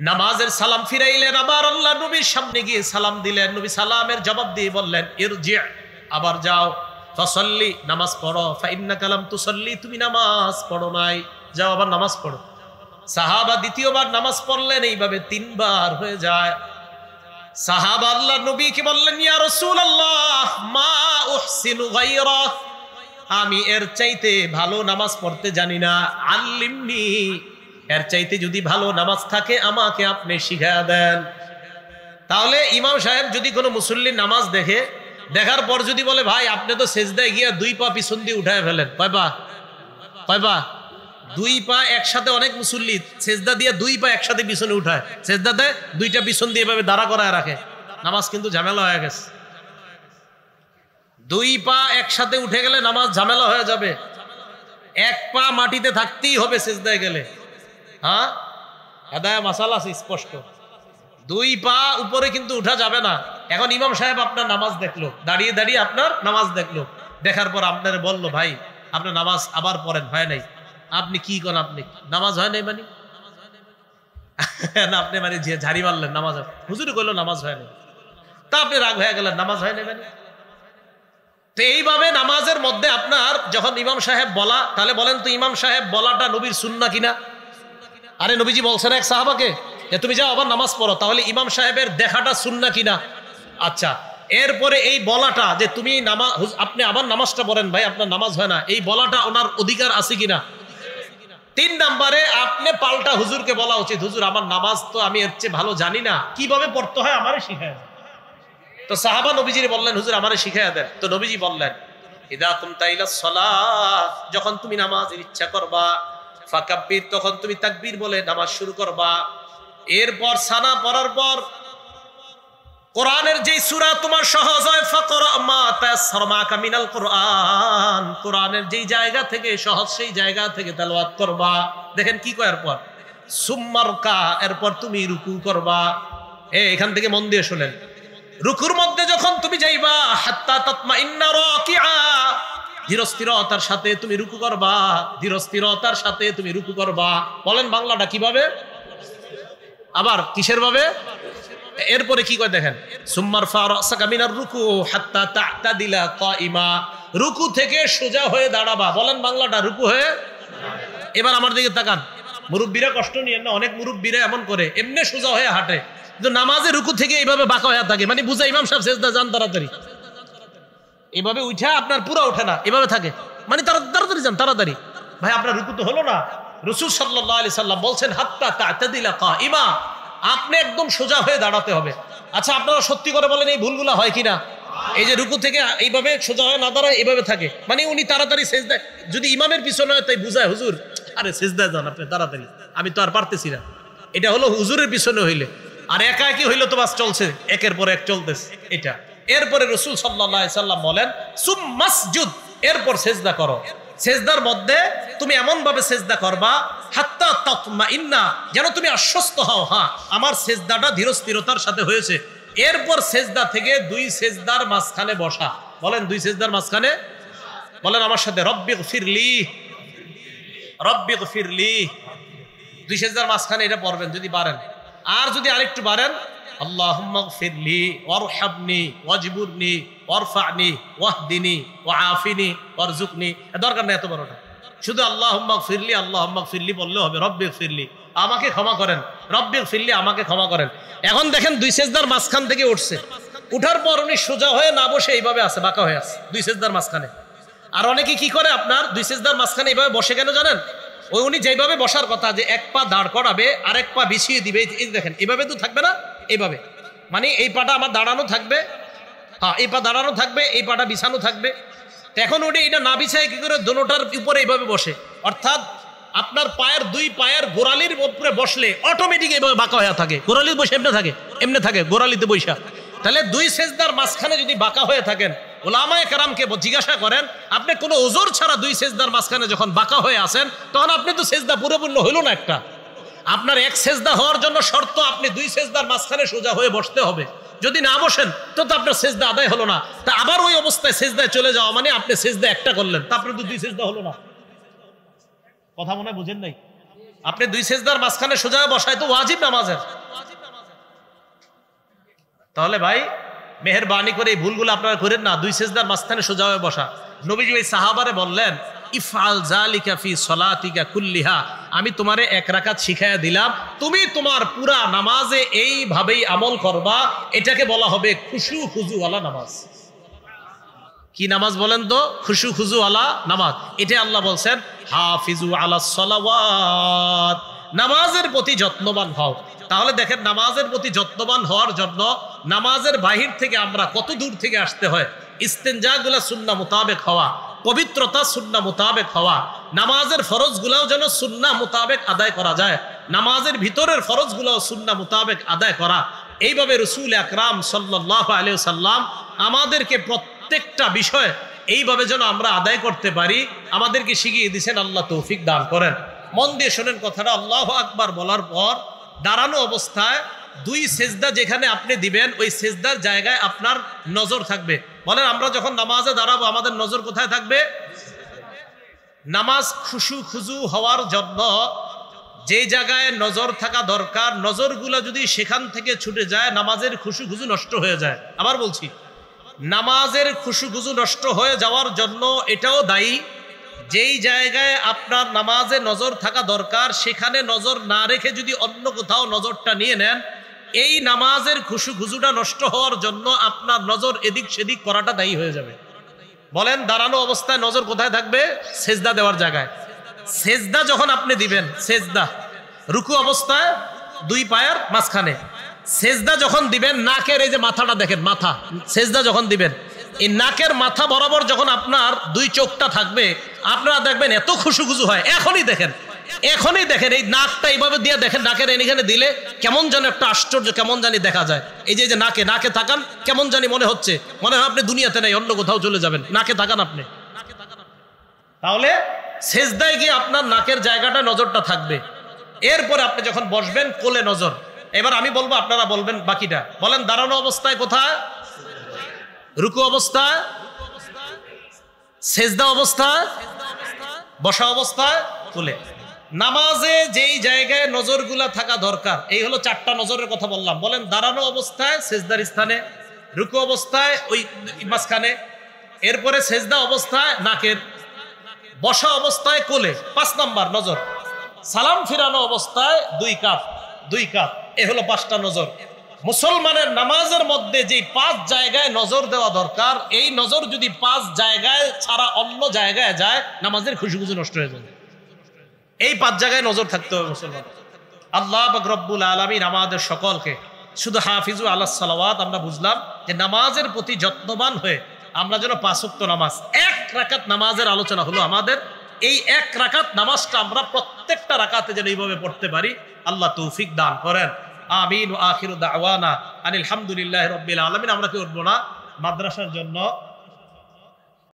নামাজের সালাম ফিরাইলেন, আবার আল্লাহ নবীর সামনে গিয়ে সালাম দিলেন। নবী সালামের জবাব দিয়ে বললেন ইরজি, আবার যাও, ফাসাল্লি, নামাজ পড়ো, ফাইন্নাকা লাম তুসাল্লি, তুমি নামাজ পড়ো নাই, যাও আবার নামাজ পড়ো। সাহাবা দ্বিতীয়বার নামাজ পড়লেন, এইভাবে 3 বার হয়ে যায়। সাহাবা আল্লাহ নবীকে বললেন ইয়া রাসূলুল্লাহ মা উহসিনু গায়রা, আমি এর চাইতে ভালো নামাজ পড়তে জানি না, আল্লিমনি, এর চাইতে যদি ভালো নামাজ থাকে আমাকে আপনি শিখায়া দেন। তাহলে ইমাম সাহেব যদি কোনো মুসল্লির নামাজ দেখে, দেখার পর যদি বলে ভাই আপনি তো সেজদায় গিয়া 2 পা পিছন দিয়ে উঠায় ফেলেন, কয় পা? 2 পা একসাথে। অনেক মুসল্লি সেজদা দিয়ে 2 পা একসাথে পিছনে উঠায়, সেজদাতে 2টা পিছন দিয়ে এভাবে দাঁড়া করায় রাখে, নামাজ কিন্তু ঝামেলা হয়ে গেছে। 2 পা একসাথে উঠে গেলে নামাজ ঝামেলা হয়ে যাবে। 1 পা মাটিতে থাকতেই হবে সেজদায় গেলে। হ্যাঁ, হেদায়া মাসালা আছে স্পষ্ট। 2 পা উপরে কিন্তু উঠা যাবে না। এখন ইমাম সাহেব আপনার নামাজ দেখলো, দাঁড়িয়ে দাঁড়িয়ে আপনার নামাজ দেখলো, দেখার পর আপনার বললো ভাই আপনার নামাজ আবার পড়েন, হয় নাই। আপনি কি করেন? আপনি নামাজ হয় নাই মানে না, আপনি মানে ঝাড়ি মারলেন, নামাজ হুজুর কইলো নামাজ হয় নাই, তা আপনি রাগ হয়ে গেলেন, নামাজ হয় নাই মানে। তো এইভাবে নামাজের মধ্যে আপনার যখন ইমাম সাহেব বলা, তাহলে বলেন তো ইমাম সাহেব বলাটা নবীর সুন্নাহ কিনা? আরে নবীজি বলছেন এক সাহাবাকে যে তুমি যাও আবার নামাজ পড়ো, তাহলে ইমাম সাহেবের দেখাটা সুন্নাহ কিনা? আচ্ছা, এরপরে এই বলাটা যে তুমি নামাজ, আপনি আবার নামাজটা পড়েন ভাই আপনার নামাজ হয় না, এই বলাটা ওনার অধিকার আছে কিনা? 3 নম্বরে আপনি পাল্টা হুজুরকে বলা উচিত, হুজুর আমার নামাজ তো আমি এর চেয়ে ভালো জানি না, কিভাবে পড়তে হয় আমারে শিখায় দেন। তো সাহাবা নবীজি বললেন হুজুর আমারে শিখায় দেন। তো নবীজি বললেন ইদা কুমতা ইলাস সালাহ, যখন তুমি নামাজের ইচ্ছা করবা, ফাকাব্বির, তখন তুমি তাকবীর বলে নামাজ শুরু করবা। এরপর সানা পড়ার পর কোরআনের যে সূরা তোমার সহজ হয়, ফাকরা মা তায়াসসারা মাকা মিনাল কোরআন, কোরআনের যেই জায়গা থেকে সহজ সেই জায়গা থেকে তেলাওয়াত করবা। দেখেন কি কয় এরপর, সুম্মারকা, এরপর তুমি রুকু করবা। এখান থেকে মন দিয়ে শুনেন, রুকুর মধ্যে যখন তুমি যাইবা, হাত্তা তাতমাইন্না রাকিআ, ধীরস্থিরতার সাথে তুমি রুকু করবা, ধীরস্থিরতার সাথে তুমি রুকু করবা। বলেন বাংলাটা কিভাবে, আবার কিসের ভাবে? এরপরে কি কয় দেখেন, সুম্মার ফারাসাকা মিনার রুকু হাত্তা তা'তাদিলা কাইমা, রুকু থেকে সোজা হয়ে দাঁড়াবা। বলেন বাংলাটা, রুকু হয়ে। এবার আমার দিকে তাকান, মুরব্বীরা কষ্ট নিয়েন না, অনেক মুরব্বীরা এমন করে এমনি সোজা হয়ে হাঁটে, কিন্তু নামাজে রুকু থেকে এইভাবে বাঁকা হয়ে থাকে, মানে বুঝা ইমাম সাহেব সেজদা যান তাড়াতাড়ি, এভাবে উঠা আপনার পুরো ওঠে না, এভাবে থাকে, মানে তাড়াতাড়ি যান তাড়াতাড়ি। ভাই আপনার রুকু তো হলো না। রাসূল সাল্লাল্লাহু আলাইহি সাল্লাম বলছেন হাত্তা তা'তাদিলা কাইমা, আপনি একদম সোজা হয়ে দাঁড়াতে হবে। আচ্ছা আপনারা সত্যি করে বলেন এই ভুলগুলো হয় কিনা? এই যে রুকু থেকে এইভাবে সোজা হয়ে না দাঁড়ায়, এইভাবে থাকে, মানে উনি তাড়াতাড়ি সেজদায়, যদি ইমামের পিছনে হয় তাই বুঝায়, হুজুর আরে সেজদায় যান আপনি তাড়াতাড়ি, আমি তো আর পারতেছি না। এটা হলো হুজুরের পিছনে হইলে, আর একা একই হইলে তো বাস চলছে, একের পর এক চলতেছে এটা। এরপরে রাসূল সাল্লাল্লাহু আলাইহি সাল্লাম বলেন সুম্মাসজুদ, এরপর সেজদা করো। সেজদার মধ্যে তুমি এমন ভাবে সেজদা করবা হাত্তা তাতমাইন্না, যেন তুমি আশ্বস্ত হও, হ্যাঁ আমার সেজদাটা ধীরস্থিরতার সাথে হয়েছে। এরপর সেজদা থেকে দুই সেজদার মাঝখানে বসা। বলেন দুই সেজদার মাঝখানে, বলেন আমার সাথে, রব্বিগফিরলি, রব্বিগফিরলি, দুই সেজদার মাঝখানে এটা পড়বেন যদি পারেন। আর যদি আরেকটু পারেন, আল্লাহুম্মা গফিরলি ওয়ারহামনি ওয়াজবুরনি ওয়ারফানি ওয়াহদিনি ওয়াআফিনি ওয়ারযুকনি, দরকার নেই এত বড়টা, শুধু আল্লাহুম্মা গফিরলি, আল্লাহুম্মা গফিরলি বললে হবে, রব্বিগফিরলি আমাকে ক্ষমা করেন, রব্বিগফিরলি আমাকে ক্ষমা করেন। এখন দেখেন দুই সেজদার মাঝখান থেকে উঠছে, উঠার পর উনি সোজা হয়ে না বসে এইভাবে আছে, বাঁকা হয়ে আছে দুই সেজদার মাঝখানে। আর অনেকে কি করে, আপনার দুই সেজদার মাঝখানে এইভাবে বসে কেন জানেন? ওই উনি যেভাবে বসার কথা, যে এক পা দাঁড় করাবে আর এক পা বিছিয়ে দিবে, এই দেখেন এভাবে তো থাকবে না, এইভাবে, মানে এই পাটা আমার দাঁড়ানো থাকবে, হ্যাঁ এই পা দাঁড়ানো থাকবে, এই পাটা বিছানো থাকবে। এখন উনি এটা না বিছায় কি করে, দোনোটার উপরে এইভাবে বসে, অর্থাৎ আপনার পায়ের দুই পায়ের গোড়ালির উপরে বসলে অটোমেটিক এইভাবে বাঁকা হয়ে থাকে, গোড়ালির বসে এমনি থাকে গোড়ালিতে বৈশা। তাহলে দুই সেজদার মাঝখানে যদি বাঁকা হয়ে থাকেন, উলামায়ে কেরামকে জিজ্ঞাসা করেন, আপনি কোনো ওজর ছাড়া দুই সেজদার মাঝখানে যখন বাঁকা হয়ে আসেন, তখন আপনি তো সেজদা পরিপূর্ণ হইল না একটা। আপনার এক সেজদা হওয়ার জন্য শর্ত আপনি দুই সেজদার মাঝখানে সোজা হয়ে বসতে হবে, যদি না বসেন তো আপনার সেজদা আদায় হলো না। তা আবার ওই অবস্থায় সেজদায় চলে যাওয়া মানে আপনি সেজদা একটা করলেন, তারপরে তো দুই সেজদা হলো না। কথা মনে হয় বুঝেন নাই? আপনি দুই সেজদার মাঝখানে সোজা হয়ে বসায় তো ওয়াজিব নামাজের। তাহলে ভাই মেহেরবানি করে এই ভুলগুলো আপনারা করেন না, দুই সেজদার মাঝখানে সোজা হয়ে বসা। নবীজি ওই সাহাবারে বললেন, ইফআল যালিকা ফি সলাতিকা কুল্লিহা, আমি তোমারে এক রাকাত শিখাইয়া দিলাম, তুমি তোমার পুরা নামাজে এইভাবেই আমল করবা। এটাকে বলা হবে খুশু খুজু ওয়ালা নামাজ। কি নামাজ বলেন তো? খুশু খুজু ওয়ালা নামাজ। এটা আল্লাহ বলছেন হাফিজু আলাস সালাওয়াত, নামাজের প্রতি যত্নবান হও। তাহলে দেখেন নামাজের প্রতি যত্নবান হওয়ার জন্য নামাজের বাহির থেকে আমরা কত দূর থেকে আসতে হয়। ইস্তেনজাগুলা সুন্নাহ মোতাবেক হওয়া, পবিত্রতা সুন্নাহ মোতাবেক হওয়া, নামাজের ফরজগুলাও যেন সুন্নাহ মোতাবেক আদায় করা যায়, নামাজের ভিতরের ফরজগুলাও সুন্নাহ মোতাবেক আদায় করা। এইভাবে রাসূল আকরাম সাল্লাল্লাহু আলাইহি ওয়াসাল্লাম আমাদেরকে প্রত্যেকটা বিষয় এইভাবে যেন আমরা আদায় করতে পারি, আমাদেরকে শিখিয়ে দিয়েছেন। আল্লাহ তৌফিক দান করেন। মন দিয়ে শোনেন কথাটা। আল্লাহু আকবার বলার পর দাঁড়ানো অবস্থায় দুই সেজদা যেখানে আপনি দিবেন, ওই সেজদার জায়গায় আপনার নজর থাকবে। বলেন আমরা যখন নামাজে দাঁড়াবো আমাদের নজর কোথায় থাকবে? নামাজ খুশু খুজু হওয়ার জন্য যে জায়গায় নজর থাকা দরকার, নজরগুলো যদি সেখান থেকে ছুটে যায়, নামাজের খুশু খুজু নষ্ট হয়ে যায়। আবার বলছি, নামাজের খুশু খুজু নষ্ট হয়ে যাওয়ার জন্য এটাও দায়ী, যেই জায়গায় আপনার নামাজে নজর থাকা দরকার সেখানে নজর না রেখে যদি অন্য কোথাও নজরটা নিয়ে নেন, এই নামাজের খুশু খুজুটা নষ্ট হওয়ার জন্য আপনার নজর এদিক সেদিক করাটা দায়ী হয়ে যাবে। বলেন দাঁড়ানো অবস্থায় নজর কোথায় থাকবে? সেজদা দেওয়ার জায়গায়। সেজদা যখন আপনি দিবেন, সেজদা রুকু অবস্থায় দুই পায়ের মাঝখানে, সেজদা যখন দিবেন নাকের এই যে মাথাটা দেখেন, মাথা সেজদা যখন দিবেন এই নাকের মাথা বরাবর যখন আপনার দুই চোখটা থাকবে, আপনারা দেখবেন এত খুশু খুশু হয়। এখনই দেখেন এখনই দেখেন এই নাকটা এইভাবে দিয়ে দেখেন, নাকের এখানে দিলে কেমন যেন একটা আশ্চর্য কেমন জানি দেখা যায়। এই যে নাকে নাকে থাকান কেমন জানি মনে হচ্ছে, মনে হয় আপনি দুনিয়াতে নাই, অন্য কোথাও চলে যাবেন। নাকে থাকান আপনি, তাহলে সেজদায় গিয়ে আপনার নাকের জায়গাটা নজরটা থাকবে। এরপরে আপনি যখন বসবেন কোলে নজর। এবার আমি বলবো, আপনারা বলবেন বাকিটা। বলেন দাঁড়ানো অবস্থায় কোথায়? রুকু অবস্থায়, সেজদা অবস্থায়, বসা অবস্থায়, কোলে। নামাজে যেই জায়গায় নজরগুলা থাকা দরকার, এই হলো 4টা নজরের কথা বললাম। বলেন দাঁড়ানো অবস্থায় সেজদার স্থানে, রুকু অবস্থায় ওই মাঝখানে, এরপরে সেজদা অবস্থায় নাকের, বসা অবস্থায় কোলে 5 নাম্বার নজর, সালাম ফিরানো অবস্থায় 2 কাঁধ 2 কাঁধ, এ হলো 5টা নজর। মুসলমানের নামাজের মধ্যে যে 5 জায়গায় নজর দেওয়া দরকার, এই নজর যদি 5 জায়গায় ছাড়া অন্য জায়গায় যায়, নামাজের খুশি নষ্ট হয়ে যাবে। এই 5 জায়গায় নজর থাকতে হবে মুসলমান। আল্লাহ পাক রব্বুল আলামিন আমাদের সকলকে শুধু হাফিজু আলাস সালাওয়াত আমরা বুঝলাম যে নামাজের প্রতি যত্নবান হয়ে আমরা যেন 5 ওয়াক্ত নামাজ, 1 রাকাত নামাজের আলোচনা হলো আমাদের। এই 1 রাকাত নামাজটা আমরা প্রত্যেকটা রাকাতে যেন এইভাবে পড়তে পারি, আল্লাহ তৌফিক দান করেন। আমিন। ওয়া আখিরু দাওয়ানা আনিল হামদুলিল্লাহি রাব্বিল আলামিন। আমরা কি উঠবো না মাদ্রাসার জন্য?